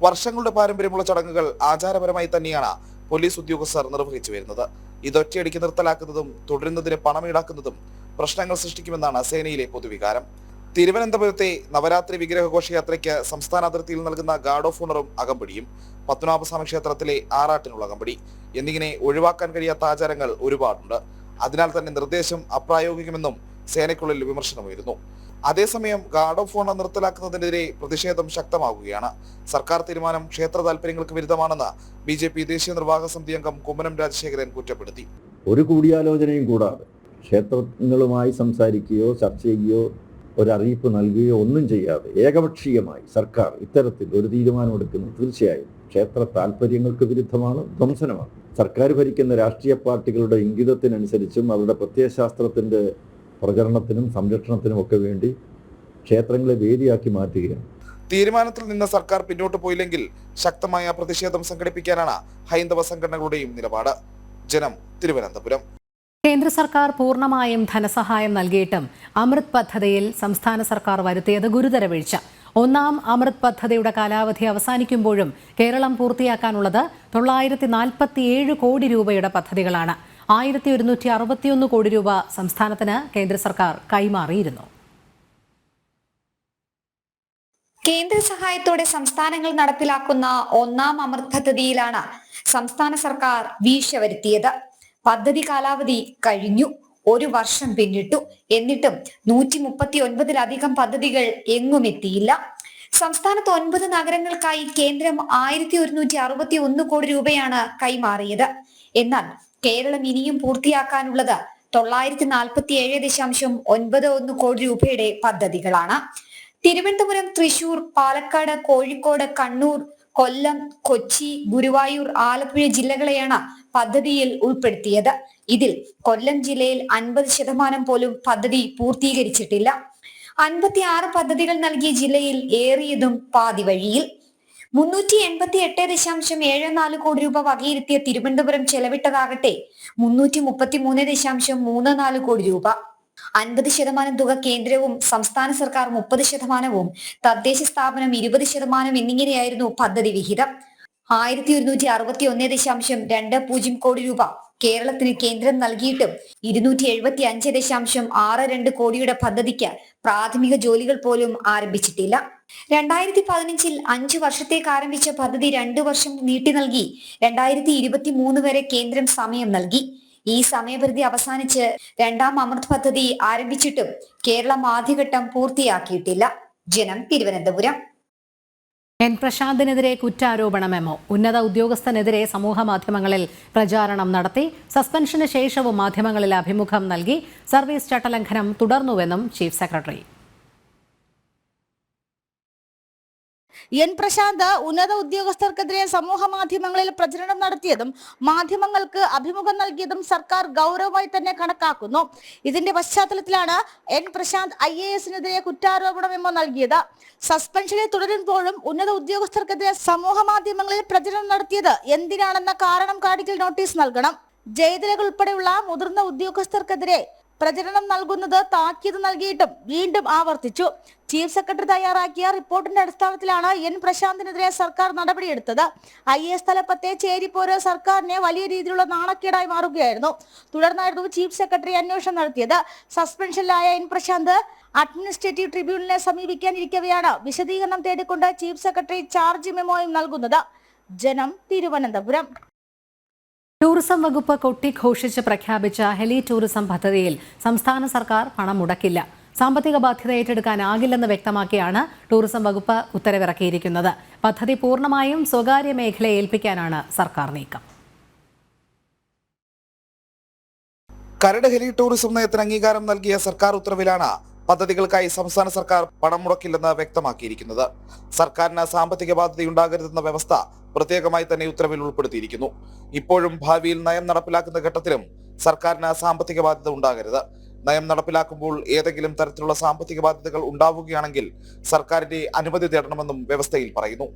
വർഷങ്ങളുടെ പാരമ്പര്യമുള്ള ചടങ്ങുകൾ ആചാരപരമായി തന്നെയാണ് പോലീസ് ഉദ്യോഗസ്ഥർ നിർവഹിച്ചു വരുന്നത്. ഇതൊറ്റയടിക്ക് നിർത്തലാക്കുന്നതും തുടരുന്നതിന് പണം ഈടാക്കുന്നതും പ്രശ്നങ്ങൾ സൃഷ്ടിക്കുമെന്നാണ് സേനയിലെ പൊതുവികാരം. തിരുവനന്തപുരത്തെ നവരാത്രി വിഗ്രഹ ഘോഷയാത്രയ്ക്ക് സംസ്ഥാന അതിർത്തിയിൽ നൽകുന്ന ഗാർഡ് ഓഫ് ഓണറും അകമ്പടിയും, പത്മനാഭസ്വാമി ക്ഷേത്രത്തിലെ ആറാട്ടിനുള്ള അകമ്പടി എന്നിങ്ങനെ ഒഴിവാക്കാൻ കഴിയാത്ത ആചാരങ്ങൾ ഒരുപാടുണ്ട്. അതിനാൽ തന്നെ നിർദ്ദേശം അപ്രായോഗികമെന്നും സേനയ്ക്കുള്ളിൽ വിമർശനമുയരുന്നു. അതേസമയം ഗാർഡ് ഓഫ് ഓണർ നിർത്തലാക്കുന്നതിനെതിരെ പ്രതിഷേധം ശക്തമാകുകയാണ്. സർക്കാർ തീരുമാനം ക്ഷേത്ര താൽപര്യങ്ങൾക്ക് വിരുദ്ധമാണെന്ന് BJP ദേശീയ നിർവാഹക സമിതി അംഗം കുമ്മനം രാജശേഖരൻ കുറ്റപ്പെടുത്തി. ഒരു കൂടിയാലോചനയും കൂടാതെ ക്ഷേത്രങ്ങളുമായി സംസാരിക്കുകയോ ചർച്ച ചെയ്യുകയോ ഒരറിയിപ്പ് നൽകുകയോ ഒന്നും ചെയ്യാതെ ഏകപക്ഷീയമായി സർക്കാർ ഇത്തരത്തിൽ ഒരു തീരുമാനമെടുക്കുന്നത് തീർച്ചയായും ക്ഷേത്ര താൽപര്യങ്ങൾക്ക് വിരുദ്ധമാണ്, ധ്വംസനമാണ്. സർക്കാർ ഭരിക്കുന്ന രാഷ്ട്രീയ പാർട്ടികളുടെ ഇംഗിതത്തിനനുസരിച്ചും അവരുടെ പ്രത്യയശാസ്ത്രത്തിൻ്റെ പ്രചരണത്തിനും സംരക്ഷണത്തിനും ഒക്കെ വേണ്ടി ക്ഷേത്രങ്ങളെ വേദിയാക്കി മാറ്റുകയാണ്. തീരുമാനത്തിൽ നിന്ന് സർക്കാർ പിന്നോട്ട് പോയില്ലെങ്കിൽ ശക്തമായ പ്രതിഷേധം സംഘടിപ്പിക്കാനാണ് ഹൈന്ദവ സംഘടനകളുടെയും നിലപാട്. ജനം, തിരുവനന്തപുരം. കേന്ദ്ര സർക്കാർ പൂർണ്ണമായും ധനസഹായം നൽകിയിട്ടും അമൃത് പദ്ധതിയിൽ സംസ്ഥാന സർക്കാർ വരുത്തിയത് ഗുരുതര വീഴ്ച. ഒന്നാം അമൃത് പദ്ധതിയുടെ കാലാവധി അവസാനിക്കുമ്പോഴും കേരളം പൂർത്തിയാക്കാനുള്ളത് 947 കോടി രൂപയുടെ പദ്ധതികളാണ്. 1161 കോടി രൂപ സംസ്ഥാനത്തിന് കേന്ദ്ര സർക്കാർ കൈമാറിയിരുന്നു. കേന്ദ്ര സഹായത്തോടെ സംസ്ഥാനങ്ങൾ നടപ്പിലാക്കുന്ന ഒന്നാം അമൃത് പദ്ധതിയിലാണ് സംസ്ഥാന സർക്കാർ വീഴ്ച വരുത്തിയത്. പദ്ധതി കാലാവധി കഴിഞ്ഞു, 1 വർഷം പിന്നിട്ടു. എന്നിട്ടും 139-ലധികം പദ്ധതികൾ എങ്ങും എത്തിയില്ല. സംസ്ഥാനത്ത് 9 നഗരങ്ങൾക്കായി കേന്ദ്രം 1161 കോടി രൂപയാണ് കൈമാറിയത്. എന്നാൽ കേരളം ഇനിയും പൂർത്തിയാക്കാനുള്ളത് 947.91 കോടി രൂപയുടെ പദ്ധതികളാണ്. തിരുവനന്തപുരം, തൃശൂർ, പാലക്കാട്, കോഴിക്കോട്, കണ്ണൂർ, കൊല്ലം, കൊച്ചി, ഗുരുവായൂർ, ആലപ്പുഴ ജില്ലകളെയാണ് പദ്ധതിയിൽ ഉൾപ്പെടുത്തിയത്. ഇതിൽ കൊല്ലം ജില്ലയിൽ 50% പോലും പദ്ധതി പൂർത്തീകരിച്ചിട്ടില്ല. 56 പദ്ധതികൾ നൽകിയ ജില്ലയിൽ ഏറിയതും പാതി വഴിയിൽ. 388.74 കോടി രൂപ വകയിരുത്തിയ തിരുവനന്തപുരം ചെലവിട്ടതാകട്ടെ 333.34 കോടി രൂപ. 50% തുക കേന്ദ്രവും സംസ്ഥാന സർക്കാർ 30%, തദ്ദേശ സ്ഥാപനം 20% എന്നിങ്ങനെയായിരുന്നു പദ്ധതി വിഹിതം. 1161.20 കോടി രൂപ കേരളത്തിന് കേന്ദ്രം നൽകിയിട്ടും 275.62 കോടിയുടെ പദ്ധതിക്ക് പ്രാഥമിക ജോലികൾ പോലും ആരംഭിച്ചിട്ടില്ല. 2015 5 വർഷത്തേക്ക് ആരംഭിച്ച പദ്ധതി 2 വർഷം നീട്ടി നൽകി 2023 വരെ കേന്ദ്രം സമയം നൽകി. ഈ സമയപരിധി അവസാനിച്ച് രണ്ടാം അമൃത് പദ്ധതി ആരംഭിച്ചിട്ടും കേരളം ആദ്യഘട്ടം പൂർത്തിയാക്കിയിട്ടില്ല. ജനം, തിരുവനന്തപുരം. എൻ പ്രശാന്തിനെതിരെ കുറ്റാരോപണ മെമ്മോ. ഉന്നത ഉദ്യോഗസ്ഥനെതിരെ സമൂഹ മാധ്യമങ്ങളിൽ പ്രചാരണം നടത്തി. സസ്പെൻഷന് ശേഷവും മാധ്യമങ്ങളിൽ അഭിമുഖം നൽകി. സർവീസ് ചട്ടലംഘനം തുടർന്നുവെന്നും ചീഫ് സെക്രട്ടറി. എൻ പ്രശാന്ത് ഉന്നത ഉദ്യോഗസ്ഥർക്കെതിരെ സമൂഹ മാധ്യമങ്ങളിൽ പ്രചരണം നടത്തിയതും മാധ്യമങ്ങൾക്ക് അഭിമുഖം നൽകിയതും സർക്കാർ ഗൗരവമായി തന്നെ കണക്കാക്കുന്നു. ഇതിന്റെ പശ്ചാത്തലത്തിലാണ് എൻ പ്രശാന്ത് IAS-നെതിരെ കുറ്റാരോപണ മെമ്മോ നൽകിയത്. സസ്പെൻഷനിൽ തുടരുമ്പോഴും ഉന്നത ഉദ്യോഗസ്ഥർക്കെതിരെ സമൂഹ മാധ്യമങ്ങളിൽ പ്രചരണം നടത്തിയത് എന്തിനാണെന്ന കാരണം കാണിക്കൽ നോട്ടീസ് നൽകണം. ജയതിലക ഉൾപ്പെടെയുള്ള മുതിർന്ന ഉദ്യോഗസ്ഥർക്കെതിരെ പ്രചരണം നൽകുന്നത് താക്കീത് നൽകിയിട്ടും വീണ്ടും ആവർത്തിച്ചു. ചീഫ് സെക്രട്ടറി തയ്യാറാക്കിയ റിപ്പോർട്ടിന്റെ അടിസ്ഥാനത്തിലാണ് എൻ പ്രശാന്തിനെതിരെ സർക്കാർ നടപടിയെടുത്തത്. IAS തലപ്പത്തെ ചേരിപ്പോര് സർക്കാരിനെ വലിയ രീതിയിലുള്ള നാണക്കേടായി മാറുകയായിരുന്നു. തുടർന്നായിരുന്നു ചീഫ് സെക്രട്ടറി അന്വേഷണം നടത്തിയത്. സസ്പെൻഷനിലായ എൻ പ്രശാന്ത് അഡ്മിനിസ്ട്രേറ്റീവ് ട്രിബ്യൂണലിനെ സമീപിക്കാനിരിക്കവെയാണ് വിശദീകരണം തേടിക്കൊണ്ട് ചീഫ് സെക്രട്ടറി ചാർജ് മെമ്മോയും നൽകുന്നത്. ജനം, തിരുവനന്തപുരം. ടൂറിസം വകുപ്പ് കൊട്ടിഘോഷിച്ച് പ്രഖ്യാപിച്ച ഹെലി ടൂറിസം പദ്ധതിയിൽ സംസ്ഥാന സർക്കാർ പണം മുടക്കില്ല. സാമ്പത്തിക ബാധ്യത ഏറ്റെടുക്കാനാകില്ലെന്ന് വ്യക്തമാക്കിയാണ് ടൂറിസം വകുപ്പ് ഉത്തരവിറക്കിയിരിക്കുന്നത്. പദ്ധതി പൂർണ്ണമായും സ്വകാര്യ മേഖലയെ ഏൽപ്പിക്കാനാണ് സർക്കാർ നീക്കം. കരട് ഹെലി ടൂറിസം നയത്തിന് അംഗീകാരം നൽകിയ സർക്കാർ ഉത്തരവിലാണ് പദ്ധതികൾക്കായി സംസ്ഥാന സർക്കാർ പണം മുടക്കില്ലെന്ന് വ്യക്തമാക്കിയിരിക്കുന്നത്. സർക്കാരിന് സാമ്പത്തിക ബാധ്യതയുണ്ടാകരുതെന്ന വ്യവസ്ഥ പ്രത്യേകമായി തന്നെ ഉത്തരവിൽ ഉൾപ്പെടുത്തിയിരിക്കുന്നു. ഇപ്പോഴും ഭാവിയിൽ നയം നടപ്പിലാക്കുന്ന ഘട്ടത്തിലും സർക്കാരിന് സാമ്പത്തിക ബാധ്യത ഉണ്ടാകരുത്. നയം നടപ്പിലാക്കുമ്പോൾ ഏതെങ്കിലും തരത്തിലുള്ള സാമ്പത്തിക ബാധ്യതകൾ ഉണ്ടാവുകയാണെങ്കിൽ സർക്കാരിന്റെ അനുമതി തേടണമെന്നും വ്യവസ്ഥയിൽ പറയുന്നു.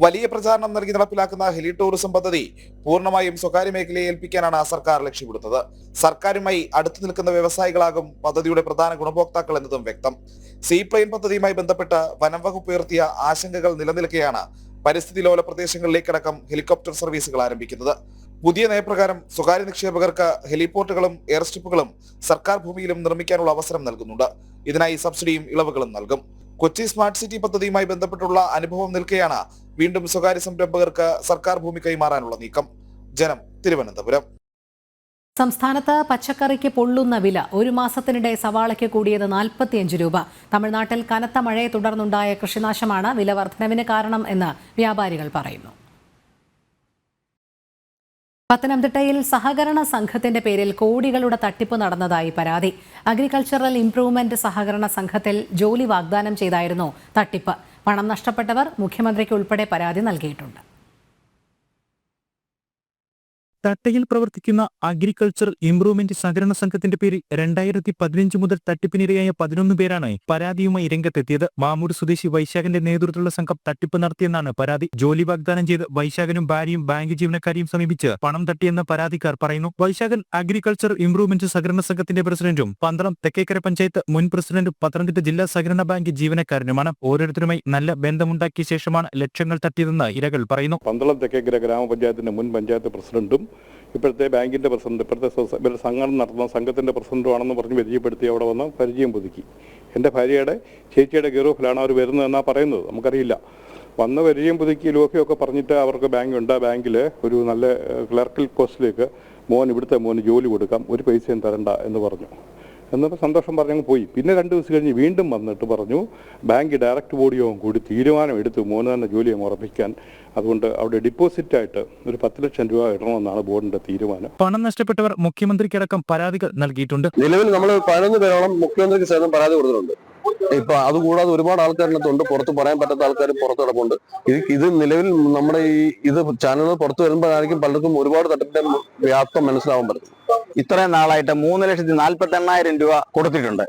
വലിയ പ്രചാരണം നൽകി നടപ്പിലാക്കുന്ന ഹെലി ടൂറിസം പദ്ധതി പൂർണ്ണമായും സ്വകാര്യ മേഖലയെ ഏൽപ്പിക്കാനാണ് സർക്കാർ ലക്ഷ്യമിടുന്നത്. സർക്കാരുമായി അടുത്തു നിൽക്കുന്ന വ്യവസായികളാകും പദ്ധതിയുടെ പ്രധാന ഗുണഭോക്താക്കൾ എന്നതും വ്യക്തം. സീപ്ലെയിൻ പദ്ധതിയുമായി ബന്ധപ്പെട്ട് വനം വകുപ്പ് ഉയർത്തിയ ആശങ്കകൾ നിലനിൽക്കെയാണ് പരിസ്ഥിതി ലോല പ്രദേശങ്ങളിലേക്കടക്കം ഹെലികോപ്റ്റർ സർവീസുകൾ ആരംഭിക്കുന്നത്. പുതിയ നയപ്രകാരം സ്വകാര്യ നിക്ഷേപകർക്ക് ഹെലിപോർട്ടുകളും എയർ സ്ട്രിപ്പുകളും സർക്കാർ ഭൂമിയിലും നിർമ്മിക്കാനുള്ള അവസരം നൽകുന്നുണ്ട്. ഇതിനായി സബ്സിഡിയും ഇളവുകളും നൽകും. കൊച്ചി സ്മാർട്ട് സിറ്റി പദ്ധതിയുമായി ബന്ധപ്പെട്ടുള്ള അനുഭവം നിൽക്കെയാണ് വീണ്ടും സ്വകാര്യ സംരംഭകർക്ക് സർക്കാർ ഭൂമി കൈമാറാനുള്ള നീക്കം. ജനം, തിരുവനന്തപുരം. സംസ്ഥാനത്ത് പച്ചക്കറിക്ക് പൊള്ളുന്ന വില. ഒരു മാസത്തിനിടെ സവാളയ്ക്ക് കൂടിയത് 45 രൂപ. തമിഴ്നാട്ടിൽ കനത്ത മഴയെ തുടർന്നുണ്ടായ കൃഷിനാശമാണ് വില വർധനവിന് കാരണം എന്ന് വ്യാപാരികൾ പറയുന്നു. പത്തനംതിട്ടയിൽ സഹകരണ സംഘത്തിന്റെ പേരിൽ കോടികളുടെ തട്ടിപ്പ് നടന്നതായി പരാതി. അഗ്രികൾച്ചറൽ ഇംപ്രൂവ്മെന്റ് സഹകരണ സംഘത്തിൽ ജോലി വാഗ്ദാനം ചെയ്തായിരുന്നു തട്ടിപ്പ്. പണം നഷ്ടപ്പെട്ടവർ മുഖ്യമന്ത്രിക്ക് ഉൾപ്പെടെ പരാതി നൽകിയിട്ടുണ്ട്. തട്ടയിൽ പ്രവർത്തിക്കുന്ന അഗ്രികൾച്ചർ ഇംപ്രൂവ്മെന്റ് സഹകരണ സംഘത്തിന്റെ പേരിൽ 2015 മുതൽ തട്ടിപ്പിനിരയായ 11 പേരാണ് പരാതിയുമായി രംഗത്തെത്തിയത്. മാമൂട് സ്വദേശി വൈശാഖന്റെ നേതൃത്വത്തിലുള്ള സംഘം തട്ടിപ്പ് നടത്തിയെന്നാണ് പരാതി. ജോലി വാഗ്ദാനം ചെയ്ത് വൈശാഖനും ഭാര്യയും ബാങ്ക് ജീവനക്കാരെയും സമീപിച്ച് പണം തട്ടിയെന്ന് പരാതിക്കാർ പറയുന്നു. വൈശാഖൻ അഗ്രികൾച്ചർ ഇംപ്രൂവ്മെന്റ് സഹകരണ സംഘത്തിന്റെ പ്രസിഡന്റും പന്തളം തെക്കേക്കര പഞ്ചായത്ത് മുൻ പ്രസിഡന്റും പത്തനംതിട്ട ജില്ലാ സഹകരണ ബാങ്ക് ജീവനക്കാരനുമാണ്. ഓരോരുത്തരുമായി നല്ല ബന്ധമുണ്ടാക്കിയ ശേഷമാണ് ലക്ഷങ്ങൾ തട്ടിയതെന്ന് ഇരകൾ പറയുന്നു. പന്തളം തെക്കേക്കര ഗ്രാമപഞ്ചായത്തിന്റെ മുൻ പഞ്ചായത്ത് പ്രസിഡന്റും ഇപ്പോഴത്തെ ബാങ്കിന്റെ പ്രസിഡന്റ്, ഇപ്പോഴത്തെ സംഘടന നടത്തുന്ന സംഘത്തിന്റെ പ്രസിഡന്റുമാണെന്ന് പറഞ്ഞ് പരിചയപ്പെടുത്തി അവിടെ വന്ന് പരിചയം പുതുക്കി. എൻ്റെ ഭാര്യയുടെ ചേച്ചിയുടെ ഗറൂഫിലാണ് അവർ വരുന്നതെന്നാണ് പറയുന്നത്. നമുക്കറിയില്ല. വന്ന് പരിചയം പുതുക്കി ലോഫിയൊക്കെ പറഞ്ഞിട്ട് അവർക്ക് ബാങ്കുണ്ട്, ബാങ്കിൽ ഒരു നല്ല ക്ലർക്കൽ പോസ്റ്റിലേക്ക് ഇവിടുത്തെ മോന് ജോലി കൊടുക്കാം, ഒരു പൈസയും തരണ്ട എന്ന് പറഞ്ഞു. എന്നപ്പോൾ സന്തോഷം പറഞ്ഞങ്ങ് പോയി. പിന്നെ 2 ദിവസം കഴിഞ്ഞ് വീണ്ടും വന്നിട്ട് പറഞ്ഞു ബാങ്ക് ഡയറക്റ്റ് ബോർഡ് യോഗം കൂടി തീരുമാനം എടുത്തു മോന് തന്നെ ജോലി ഉറപ്പിക്കാൻ. അതുകൊണ്ട് അവിടെ ഡിപ്പോസിറ്റ് ആയിട്ട് ഒരു 10 ലക്ഷം രൂപ ഇടണമെന്നാണ് ബോർഡിന്റെ തീരുമാനം. പണം നഷ്ടപ്പെട്ടവർ മുഖ്യമന്ത്രിക്കടക്കം പരാതികൾ നൽകിയിട്ടുണ്ട്. നിലവിൽ നമ്മൾ 11 പേരോളം മുഖ്യമന്ത്രിക്ക് സേവനം പരാതി കൊടുത്തിട്ടുണ്ട്. ഇപ്പൊ അതുകൂടാതെ ഒരുപാട് ആൾക്കാരിനകത്തുണ്ട്, പുറത്ത് പറയാൻ പറ്റാത്ത ആൾക്കാർ പുറത്ത് കിടപ്പുണ്ട്. ഇത് നിലവിൽ നമ്മുടെ ഇത് ചാനലുകൾ പുറത്തു വരുമ്പോഴായിരിക്കും പലർക്കും ഒരുപാട് തട്ടിപ്പിന്റെ വ്യാപ്തം മനസ്സിലാവാൻ പറ്റും. ഇത്രയും നാളായിട്ട് 3,48,000 രൂപ കൊടുത്തിട്ടുണ്ട്.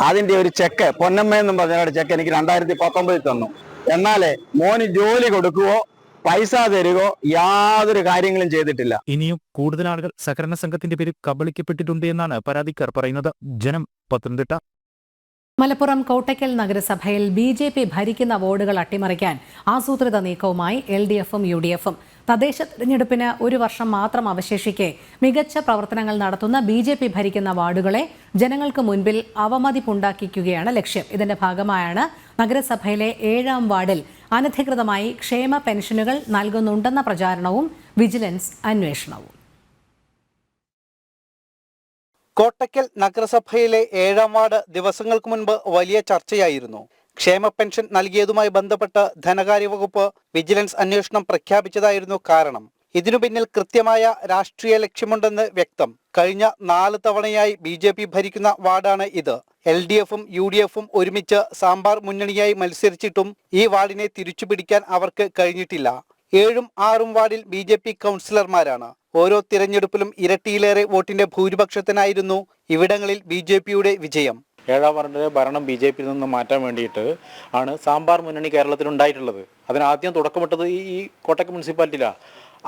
അതിന്റെ ഒരു ചെക്ക് പൊന്നമ്മ എന്നും പറഞ്ഞ ചെക്ക് എനിക്ക് 2019 തന്നു. എന്നാലേ മോന് ജോലി കൊടുക്കുവോ പൈസ തരുകയോ യാതൊരു കാര്യങ്ങളും ചെയ്തിട്ടില്ല. ഇനിയും കൂടുതൽ ആളുകൾ സഹകരണ സംഘത്തിന്റെ പേരിൽ കബളിക്കപ്പെട്ടിട്ടുണ്ട് എന്നാണ് പരാതിക്കാർ പറയുന്നത്. ജനം, പത്തനംതിട്ട. മലപ്പുറം കോട്ടയ്ക്കൽ നഗരസഭയിൽ BJP ഭരിക്കുന്ന വാർഡുകൾ അട്ടിമറിക്കാൻ ആസൂത്രിത നീക്കവുമായി LDF-ഉം UDF-ഉം. തദ്ദേശ തെരഞ്ഞെടുപ്പിന് 1 വർഷം മാത്രം അവശേഷിക്കെ മികച്ച പ്രവർത്തനങ്ങൾ നടത്തുന്ന BJP ഭരിക്കുന്ന വാർഡുകളെ ജനങ്ങൾക്ക് മുൻപിൽ അവമതിപ്പുണ്ടാക്കിക്കുകയാണ് ലക്ഷ്യം. ഇതിന്റെ ഭാഗമായാണ് നഗരസഭയിലെ 7ാം വാർഡിൽ അനധികൃതമായി ക്ഷേമ പെൻഷനുകൾ നൽകുന്നുണ്ടെന്ന പ്രചാരണവും വിജിലൻസ് അന്വേഷണവും. കോട്ടയ്ക്കൽ നഗരസഭയിലെ 7ാം വാർഡ് ദിവസങ്ങൾക്ക് മുൻപ് വലിയ ചർച്ചയായിരുന്നു. ക്ഷേമ പെൻഷൻ നൽകിയതുമായി ബന്ധപ്പെട്ട് ധനകാര്യ വകുപ്പ് വിജിലൻസ് അന്വേഷണം പ്രഖ്യാപിച്ചതായിരുന്നു കാരണം. ഇതിനു പിന്നിൽ കൃത്യമായ രാഷ്ട്രീയ ലക്ഷ്യമുണ്ടെന്ന് വ്യക്തം. കഴിഞ്ഞ 4 തവണയായി BJP ഭരിക്കുന്ന വാർഡാണ് ഇത്. LDFും UDFും ഒരുമിച്ച് സാമ്പാർ മുന്നണിയായി മത്സരിച്ചിട്ടും ഈ വാർഡിനെ തിരിച്ചുപിടിക്കാൻ അവർക്ക് കഴിഞ്ഞിട്ടില്ല. 7ഉം 6ഉം വാർഡിൽ BJP കൗൺസിലർമാരാണ്. ഓരോ തിരഞ്ഞെടുപ്പിലും ഇരട്ടിയിലേറെ വോട്ടിന്റെ ഭൂരിപക്ഷത്തിനായിരുന്നു ഇവിടങ്ങളിൽ BJPയുടെ വിജയം. 7ാം വാർഡിലെ ഭരണം BJPയിൽ നിന്ന് മാറ്റാൻ വേണ്ടിയിട്ട് ആണ് സാമ്പാർ മുന്നണി കേരളത്തിൽ ഉണ്ടായിട്ടുള്ളത്. അതിനാദ്യം തുടക്കമിട്ടത് ഈ കോട്ടയ്ക്കൽ മുനിസിപ്പാലിറ്റിയിലാണ്.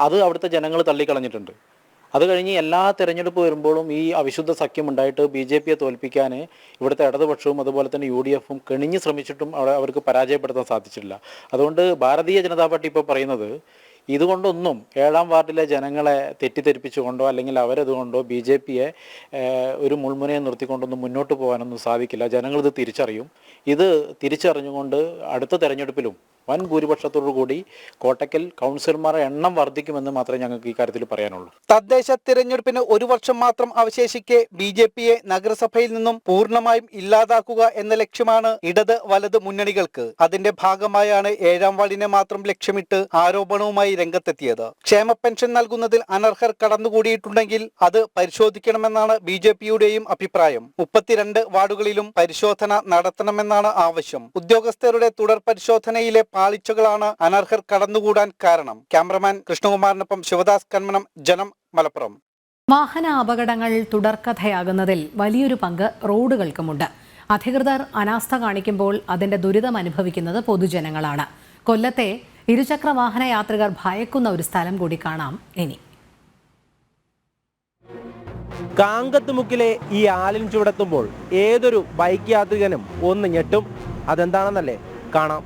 അത് അവിടുത്തെ ജനങ്ങൾ തള്ളിക്കളഞ്ഞിട്ടുണ്ട്. അത് കഴിഞ്ഞ് എല്ലാ തിരഞ്ഞെടുപ്പ് വരുമ്പോഴും ഈ അവിശുദ്ധ സഖ്യം ഉണ്ടായിട്ട് BJPയെ തോൽപ്പിക്കാൻ ഇവിടുത്തെ ഇടതുപക്ഷവും അതുപോലെ തന്നെ UDFും കെണിഞ്ഞ് ശ്രമിച്ചിട്ടും അവർക്ക് പരാജയപ്പെടുത്താൻ സാധിച്ചിട്ടില്ല. അതുകൊണ്ട് ഭാരതീയ ജനതാ പാർട്ടി ഇപ്പോൾ പറയുന്നത് ഇതുകൊണ്ടൊന്നും 7ാം വാർഡിലെ ജനങ്ങളെ തെറ്റിദ്ധരിപ്പിച്ചുകൊണ്ടോ അല്ലെങ്കിൽ അവരതുകൊണ്ടോ BJPയെ ഒരു മുൾമുനയെ നിർത്തിക്കൊണ്ടൊന്നും മുന്നോട്ട് പോകാനൊന്നും സാധിക്കില്ല. ജനങ്ങളിത് തിരിച്ചറിയും. ഇത് തിരിച്ചറിഞ്ഞുകൊണ്ട് അടുത്ത തെരഞ്ഞെടുപ്പിലും വൻ ഭൂരിപക്ഷത്തോടു കൂടി കോട്ടയ്ക്കൽ കൗൺസിലർമാരുടെ എണ്ണം വർദ്ധിക്കുമെന്ന് മാത്രമേ ഞങ്ങൾക്ക് ഈ കാര്യത്തിൽ പറയാനുള്ളൂ. തദ്ദേശ തിരഞ്ഞെടുപ്പിന് 1 വർഷം മാത്രം അവശേഷിക്കെ BJPയെ നഗരസഭയിൽ നിന്നും പൂർണ്ണമായും ഇല്ലാതാക്കുക എന്ന ലക്ഷ്യമാണ് ഇടത് വലത് മുന്നണികൾക്ക്. അതിന്റെ ഭാഗമായാണ് 7ാം വാർഡിനെ മാത്രം ലക്ഷ്യമിട്ട് ആരോപണവുമായി രംഗത്തെത്തിയത്. ക്ഷേമ പെൻഷൻ നൽകുന്നതിൽ അനർഹർ കടന്നുകൂടിയിട്ടുണ്ടെങ്കിൽ അത് പരിശോധിക്കണമെന്നാണ് BJPയുടെയും അഭിപ്രായം. 32 വാർഡുകളിലും പരിശോധന നടത്തണമെന്നാണ് ആവശ്യം. ഉദ്യോഗസ്ഥരുടെ തുടർ പരിശോധനയിലെ പാളിച്ചകളാണ് അനർഹർ കടന്നുകൂടാൻ കാരണം. ക്യാമറമാൻ കൃഷ്ണകുമാറിനൊപ്പം ശിവദാസ് കന്മനം, ജനം, മലപ്പുറം. വാഹന അപകടങ്ങൾ തുടർക്കഥയാകുന്നതിൽ വലിയൊരു പങ്ക് റോഡുകൾക്കുമുണ്ട്. അധികൃതർ അനാസ്ഥ കാണിക്കുമ്പോൾ അതിന്റെ ദുരിതം അനുഭവിക്കുന്നത് പൊതുജനങ്ങളാണ്. കൊല്ലത്തെ ഇരുചക്ര വാഹന യാത്രികർ ഭയക്കുന്ന ഒരു സ്ഥലം കൂടി കാണാം ഇനി. കാങ്കത്തുമുക്കിലെ ഈ ആലിൻ ചുവടെത്തുമ്പോൾ ഏതൊരു ബൈക്ക് യാത്രികനും ഒന്ന് ഞെട്ടും. അതെന്താണെന്നല്ലേ കാണാം.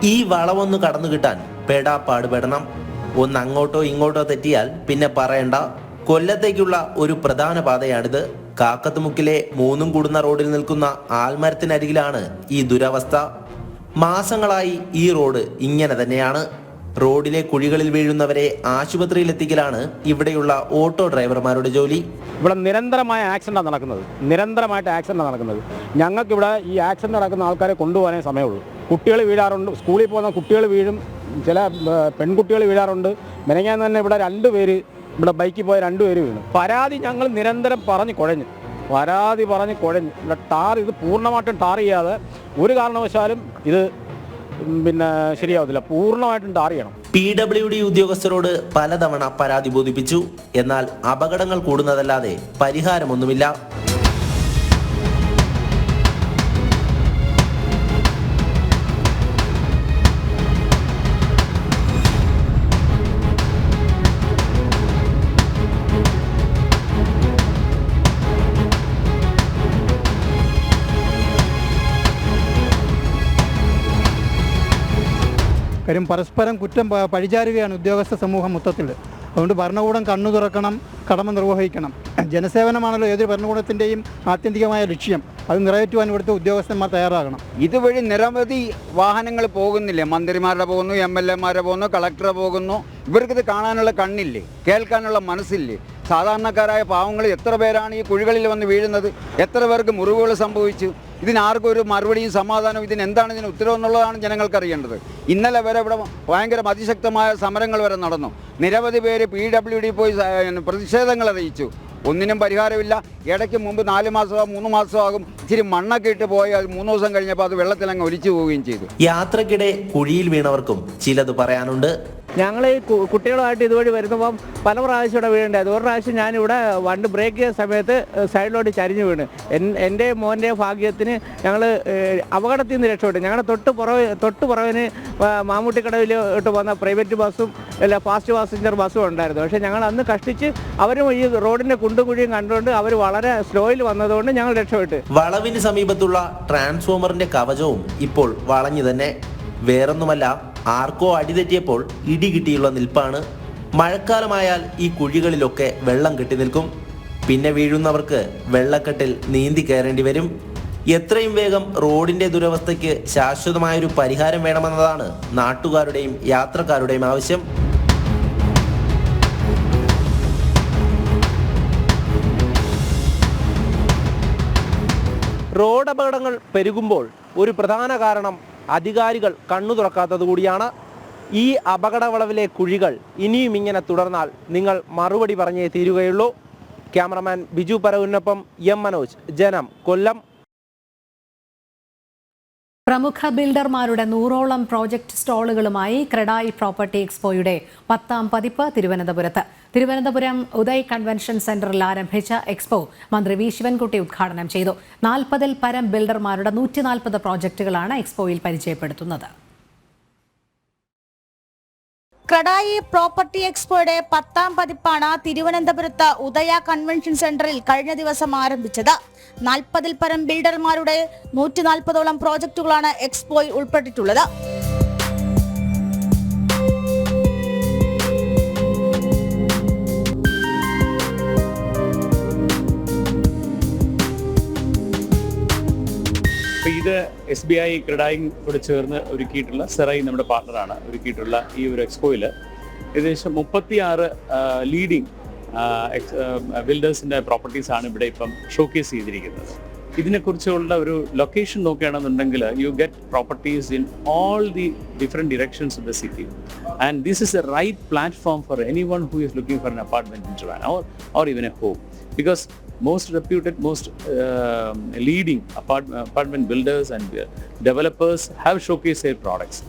ഈ വളവൊന്ന് കടന്നു കിട്ടാൻ പെടാപ്പാടുപെടണം. ഒന്ന് അങ്ങോട്ടോ ഇങ്ങോട്ടോ തെറ്റിയാൽ പിന്നെ പറയണ്ട. കൊല്ലത്തേക്കുള്ള ഒരു പ്രധാന പാതയാണിത്. കാക്കത്തുമുക്കിലെ 3 കൂടുന്ന റോഡിൽ നിൽക്കുന്ന ആൽമരത്തിനരികിലാണ് ഈ ദുരവസ്ഥ. മാസങ്ങളായി ഈ റോഡ് ഇങ്ങനെ തന്നെയാണ്. റോഡിലെ കുഴികളിൽ വീഴുന്നവരെ ആശുപത്രിയിൽ എത്തിക്കലാണ് ഇവിടെയുള്ള ഓട്ടോ ഡ്രൈവർമാരുടെ ജോലി. ഇവിടെ നിരന്തരമായ ആക്സിഡൻ്റാണ് നടക്കുന്നത്. ഞങ്ങൾക്കിവിടെ ഈ ആക്സിഡൻ്റ് നടക്കുന്ന ആൾക്കാരെ കൊണ്ടുപോകാനേ സമയമുള്ളൂ. കുട്ടികൾ വീഴാറുണ്ട്, സ്കൂളിൽ പോകുന്ന കുട്ടികൾ വീഴും, ചില പെൺകുട്ടികൾ വീഴാറുണ്ട്. മെനങ്ങാൻ തന്നെ ഇവിടെ 2 പേര് ഇവിടെ ബൈക്കിൽ പോയ 2 പേര് വീണു. പരാതി ഞങ്ങൾ നിരന്തരം പറഞ്ഞു കുഴഞ്ഞു. ഇവിടെ ഇത് പൂർണ്ണമായിട്ടും ടാർ ചെയ്യാതെ ഒരു കാരണവശാലും ഇത് ശരിയാവത്തില്ല. പൂർണ്ണമായിട്ടും ടാർ ചെയ്യണം. PWD ഉദ്യോഗസ്ഥരോട് പലതവണ പരാതി ബോധിപ്പിച്ചു. എന്നാൽ അപകടങ്ങൾ കൂടുന്നതല്ലാതെ പരിഹാരമൊന്നുമില്ല. കാര്യം പരസ്പരം കുറ്റം പഴിചാരുകയാണ് ഉദ്യോഗസ്ഥ സമൂഹം മൊത്തത്തിൽ. അതുകൊണ്ട് ഭരണകൂടം കണ്ണു തുറക്കണം, കടമ നിർവഹിക്കണം. ജനസേവനമാണല്ലോ ഏതൊരു ഭരണകൂടത്തിൻ്റെയും ആത്യന്തികമായ ലക്ഷ്യം. അത് നിറവേറ്റുവാൻ ഇവിടുത്തെ ഉദ്യോഗസ്ഥന്മാർ തയ്യാറാകണം. ഇതുവഴി നിരവധി വാഹനങ്ങൾ പോകുന്നില്ലേ? മന്ത്രിമാരുടെ പോകുന്നു, MLA-മാരെ പോകുന്നു, കളക്ടർ പോകുന്നു. ഇവർക്കിത് കാണാനുള്ള കണ്ണില്ലേ? കേൾക്കാനുള്ള മനസ്സില്ലേ? സാധാരണക്കാരായ പാവങ്ങൾ എത്ര പേരാണ് ഈ കുഴികളിൽ വന്ന് വീഴുന്നത്? എത്ര പേർക്ക് മുറിവുകൾ സംഭവിച്ചു? ഇതിനാർക്കും ഒരു മറുപടിയും സമാധാനവും ഇതിനെന്താണ് ഇതിന് ഉത്തരവെന്നുള്ളതാണ് ജനങ്ങൾക്ക് അറിയേണ്ടത്. ഇന്നലെ വരെ ഇവിടെ ഭയങ്കര അതിശക്തമായ സമരങ്ങൾ വരെ നടന്നു. നിരവധി പേര് PWD പോയി പ്രതിഷേധങ്ങൾ അറിയിച്ചു. ഒന്നിനും പരിഹാരമില്ല. ഇടയ്ക്ക് മുമ്പ് 4 മാസമോ 3 മാസമോ ആകും ഇച്ചിരി മണ്ണൊക്കെ ഇട്ട് പോയി 3 ദിവസം കഴിഞ്ഞപ്പോൾ അത് വെള്ളത്തിലങ്ങ് ഒലിച്ചു പോവുകയും ചെയ്തു. യാത്രക്കിടെ കുഴിയിൽ വീണവർക്കും ചിലത് പറയാനുണ്ട്. ഞങ്ങൾ ഈ കുട്ടികളുമായിട്ട് ഇതുവഴി വരുന്നപ്പം പല പ്രാവശ്യം ഇവിടെ വീഴുണ്ടായത്. ഒരു പ്രാവശ്യം ഞാനിവിടെ വണ്ടി ബ്രേക്ക് ചെയ്യുന്ന സമയത്ത് സൈഡിലോട്ട് ചരിഞ്ഞു വീണ്. എൻ്റെ മോൻ്റെ ഭാഗ്യത്തിന് ഞങ്ങൾ അപകടത്തിൽ നിന്ന് രക്ഷപ്പെട്ടു. ഞങ്ങളുടെ തൊട്ട് പുറവിന് മാമ്മൂട്ടിക്കടവിലോട്ട് വന്ന പ്രൈവറ്റ് ബസ്സും അല്ല ഫാസ്റ്റ് പാസഞ്ചർ ബസ്സും ഉണ്ടായിരുന്നു. പക്ഷേ ഞങ്ങൾ അന്ന് കഷ്ടിച്ച് അവരും ഈ റോഡിൻ്റെ കുണ്ടും കുഴിയും കണ്ടുകൊണ്ട് അവർ വളരെ സ്ലോയിൽ വന്നതുകൊണ്ട് ഞങ്ങൾ രക്ഷപ്പെട്ടു. വളവിന് സമീപത്തുള്ള ട്രാൻസ്ഫോമറിന്റെ കവചവും ഇപ്പോൾ വളഞ്ഞു തന്നെ. വേറൊന്നുമല്ല, ആർക്കോ അടിതെറ്റിയപ്പോൾ ഇടി കിട്ടിയുള്ള നിൽപ്പാണ്. മഴക്കാലമായാൽ ഈ കുഴികളിലൊക്കെ വെള്ളം കെട്ടി നിൽക്കും. പിന്നെ വീഴുന്നവർക്ക് വെള്ളക്കെട്ടിൽ നീന്തി കയറേണ്ടി വരും. എത്രയും വേഗം റോഡിന്റെ ദുരവസ്ഥയ്ക്ക് ശാശ്വതമായൊരു പരിഹാരം വേണമെന്നതാണ് നാട്ടുകാരുടെയും യാത്രക്കാരുടെയും ആവശ്യം. റോഡ് അപകടങ്ങൾ പെരുകുമ്പോൾ ഒരു പ്രധാന കാരണം അധികാരികൾ കണ്ണു തുറക്കാത്തത് കൂടിയാണ്. ഈ അപകടവളവിലെ കുഴികൾ ഇനിയും ഇങ്ങനെ തുടർന്നാൽ നിങ്ങൾ മറുപടി പറഞ്ഞേ തീരുകയുള്ളൂ. ക്യാമറമാൻ ബിജു പരവുനൊപ്പം എം മനോജ്, ജനം, കൊല്ലം. പ്രമുഖ ബിൽഡർമാരുടെ 100ഓളം പ്രോജക്ട് സ്റ്റാളുകളുമായി ക്രെഡായി പ്രോപ്പർട്ടി എക്സ്പോയുടെ 10ാം പതിപ്പ് തിരുവനന്തപുരത്ത്. തിരുവനന്തപുരം ഉദയ് കൺവെൻഷൻ സെന്ററിൽ ആരംഭിച്ച എക്സ്പോ മന്ത്രി വി ശിവൻകുട്ടി ഉദ്ഘാടനം ചെയ്തു. 40ൽ പരം ബിൽഡർമാരുടെ 140 പ്രോജക്റ്റുകളാണ് എക്സ്പോയിൽ പരിചയപ്പെടുത്തുന്നത്. ക്രെഡായി പ്രോപ്പർട്ടി എക്സ്പോയുടെ 10ാം പതിപ്പാണ് തിരുവനന്തപുരത്ത് ഉദയ കൺവെൻഷൻ സെന്ററിൽ കഴിഞ്ഞ ദിവസം ആരംഭിച്ചത്. 40ൽ പരം ബിൽഡർമാരുടെ 140ഓളം പ്രോജക്റ്റുകളാണ് എക്സ്പോയിൽ ഉൾപ്പെട്ടിട്ടുള്ളത്. ഇത് SBI ക്രെഡായിയോട് ചേർന്ന് ഒരുക്കിയിട്ടുള്ള സെറൈ നമ്മുടെ പാർട്ണറാണ് ഒരുക്കിയിട്ടുള്ള ഈ ഒരു എക്സ്പോയിൽ ഏകദേശം 36 ലീഡിംഗ് ബിൽഡേഴ്സിൻ്റെ പ്രോപ്പർട്ടീസാണ് ഇവിടെ ഇപ്പം ഷോക്കേസ് ചെയ്തിരിക്കുന്നത്. ഇതിനെക്കുറിച്ചുള്ള ഒരു ലൊക്കേഷൻ നോക്കുകയാണെന്നുണ്ടെങ്കിൽ you get properties in all the different directions of the city and this is a right platform for anyone who is looking for an apartment in Trivandrum or even a home, because most reputed, most leading apartment builders and developers have showcased their products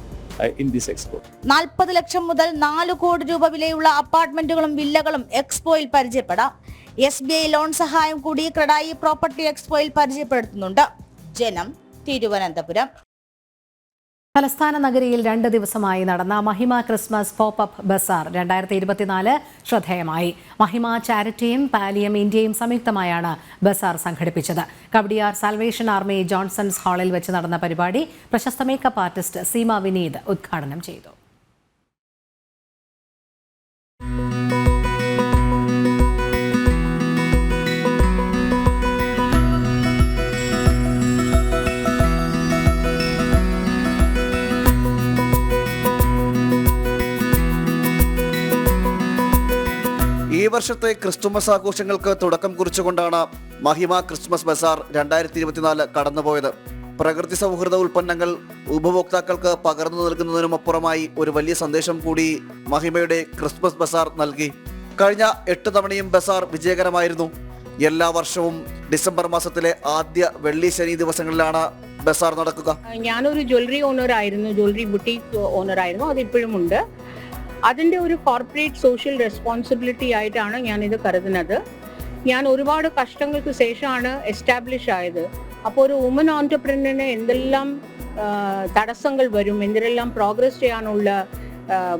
in this expo. 40 ലക്ഷം മുതൽ 4 കോടി രൂപ വിലയുള്ള അപ്പാർട്ട്മെന്റുകളും വില്ലകളും എക്സ്പോയിൽ പരിചയപ്പെടാം. SBI loan സഹായം കൂടി CREDAI property എക്സ്പോയിൽ പരിചയപ്പെടുത്തുന്നുണ്ട്. ജനം, തിരുവനന്തപുരം. തലസ്ഥാന നഗരിയിൽ 2 ദിവസമായി നടന്ന മഹിമ ക്രിസ്മസ് പോപ്പ്-അപ്പ് ബസാർ 2024 ശ്രദ്ധേയമായി. മഹിമ ചാരിറ്റിയും പാലിയം ഇന്ത്യയും സംയുക്തമായാണ് ബസാർ സംഘടിപ്പിച്ചത്. കവടിയാർ സാൽവേഷൻ ആർമി ജോൺസൺസ് ഹാളിൽ വെച്ച് നടന്ന പരിപാടി പ്രശസ്ത മേക്കപ്പ് ആർട്ടിസ്റ്റ് സീമ വിനീത് ഉദ്ഘാടനം ചെയ്തു. ഈ വർഷത്തെ ക്രിസ്തുമസ് ആഘോഷങ്ങൾക്ക് തുടക്കം കുറിച്ചുകൊണ്ടാണ് മഹിമ ക്രിസ്മസ് ബസാർ 2024 കടന്നുപോയത്. പ്രകൃതി സൗഹൃദ ഉൽപ്പന്നങ്ങൾ ഉപഭോക്താക്കൾക്ക് പകർന്നു നൽകുന്നതിനുമപ്പുറമായി ഒരു വലിയ സന്ദേശം കൂടി മഹിമയുടെ ക്രിസ്മസ് ബസാർ നൽകി. കഴിഞ്ഞ 8 തവണയും ബസാർ വിജയകരമായിരുന്നു. എല്ലാ വർഷവും ഡിസംബർ മാസത്തിലെ ആദ്യ വെള്ളി ശനി ദിവസങ്ങളിലാണ് ബസാർ നടക്കുക. ഞാനൊരു ജ്വല്ലറി ഓണറായിരുന്നു, ജ്വല്ലറി ബുട്ടീക്ക് ഓണറായിരുന്നു, അതിപ്പോഴും ഉണ്ട്. അതിൻ്റെ ഒരു കോർപ്പറേറ്റ് സോഷ്യൽ റെസ്പോൺസിബിലിറ്റി ആയിട്ടാണ് ഞാനിത് കരുതുന്നത്. ഞാൻ ഒരുപാട് കഷ്ടങ്ങൾക്ക് ശേഷമാണ് എസ്റ്റാബ്ലിഷ് ആയത്. അപ്പോൾ ഒരു വുമൻ ഓൺടർപ്രനറിന് എന്തെല്ലാം തടസ്സങ്ങൾ വരും, എന്തെല്ലാം പ്രോഗ്രസ് ചെയ്യാനുള്ള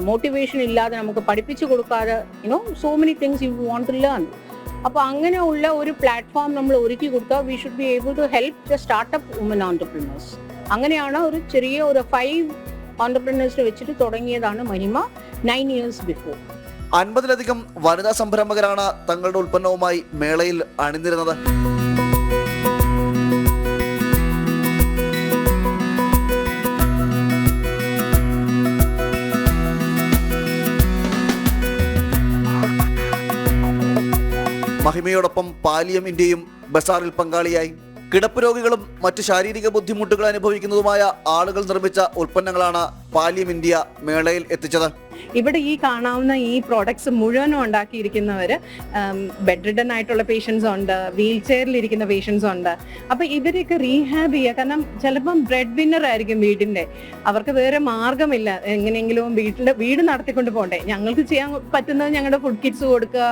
മോട്ടിവേഷൻ ഇല്ലാതെ നമുക്ക് പഠിപ്പിച്ചു കൊടുക്കാതെ so many things you want to learn. അപ്പോൾ അങ്ങനെയുള്ള ഒരു പ്ലാറ്റ്ഫോം നമ്മൾ ഒരുക്കി കൊടുത്താൽ we should be able to help the startup women entrepreneurs. അങ്ങനെയാണ് ഒരു ചെറിയ ഒരു 5 ഓൺടർപ്രനേഴ്സിനെ വെച്ചിട്ട് തുടങ്ങിയതാണ് മഹിമ 9 years before. 50ലധികം വനിതാ സംരംഭകരാണ് തങ്ങളുടെ ഉൽപ്പന്നവുമായി മേളയിൽ അണിനിരുന്നത്. മഹിമയോടൊപ്പം പാലിയം ഇന്ത്യയും ബസാറിൽ പങ്കാളിയായി. കിടപ്പ് രോഗികളും മറ്റ് ശാരീരിക ബുദ്ധിമുട്ടുകൾ അനുഭവിക്കുന്നതുമായ ആളുകൾ നിർമ്മിച്ച ഉൽപ്പന്നങ്ങളാണ് പാലിയം ഇന്ത്യ മേളയിൽ എത്തിച്ചത്. ഇവിടെ ഈ കാണാവുന്ന ഈ പ്രോഡക്ട്സ് മുഴുവനും ഉണ്ടാക്കിയിരിക്കുന്നവർ ബെഡ് റിഡൻ ആയിട്ടുള്ള പേഷ്യൻസ് ഉണ്ട്, വീൽ ചെയറിലിരിക്കുന്ന പേഷ്യൻസ് ഉണ്ട്. അപ്പോൾ ഇവരെയൊക്കെ റീഹാബ് ചെയ്യുക. കാരണം ചിലപ്പം ബ്രെഡ് വിന്നർ ആയിരിക്കും വീടിൻ്റെ, അവർക്ക് വേറെ മാർഗമില്ല, എങ്ങനെയെങ്കിലും വീട് നടത്തിക്കൊണ്ട് പോകണ്ടേ. ഞങ്ങൾക്ക് ചെയ്യാൻ പറ്റുന്നത് ഞങ്ങളുടെ ഫുഡ് കിറ്റ്സ് കൊടുക്കുക,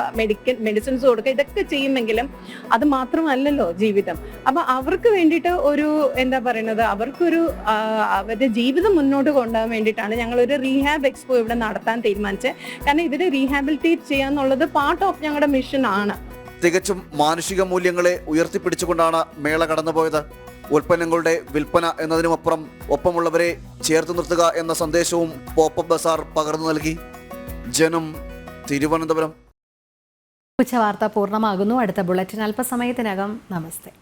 മെഡിസിൻസ് കൊടുക്കുക, ഇതൊക്കെ ചെയ്യുമെങ്കിലും അത് മാത്രമല്ലല്ലോ ജീവിതം. അപ്പോൾ അവർക്ക് വേണ്ടിയിട്ട് ഒരു എന്താ പറയുന്നത്, അവർക്കൊരു അവരുടെ ജീവിതം മുന്നോട്ട് കൊണ്ടുപോകാൻ വേണ്ടിയിട്ടാണ് ഞങ്ങളൊരു റീഹാബ് എക്സ്പോ ഇവിടെ നടത്താൻ തീരുമാനിച്ചത്. കാരണം ഇവരെ റീഹാബിലിറ്റേറ്റ് ചെയ്യാന്നുള്ളത് പാർട്ട് ഓഫ് ഞങ്ങളുടെ മിഷൻ ആണ്. തികച്ചും മാനുഷിക മൂല്യങ്ങളെ ഉയർത്തിപ്പിടിച്ചുകൊണ്ടാണ് മേള കടന്നുപോയത്. ഉൽപ്പന്നങ്ങളുടെ വിൽപ്പന എന്നതിനുമപ്പുറം ഒപ്പമുള്ളവരെ ചേർത്ത് നിർത്തുക എന്ന സന്ദേശവും പോപ്പപ്പ് ബസാർ പകർന്നു നൽകി. ജനം, തിരുവനന്തപുരം. ഉച്ചവാർത്ത പൂർണ്ണമാകുന്നു. അടുത്ത ബുള്ളറ്റിൻ അല്പസമയത്തിനകം. നമസ്തേ.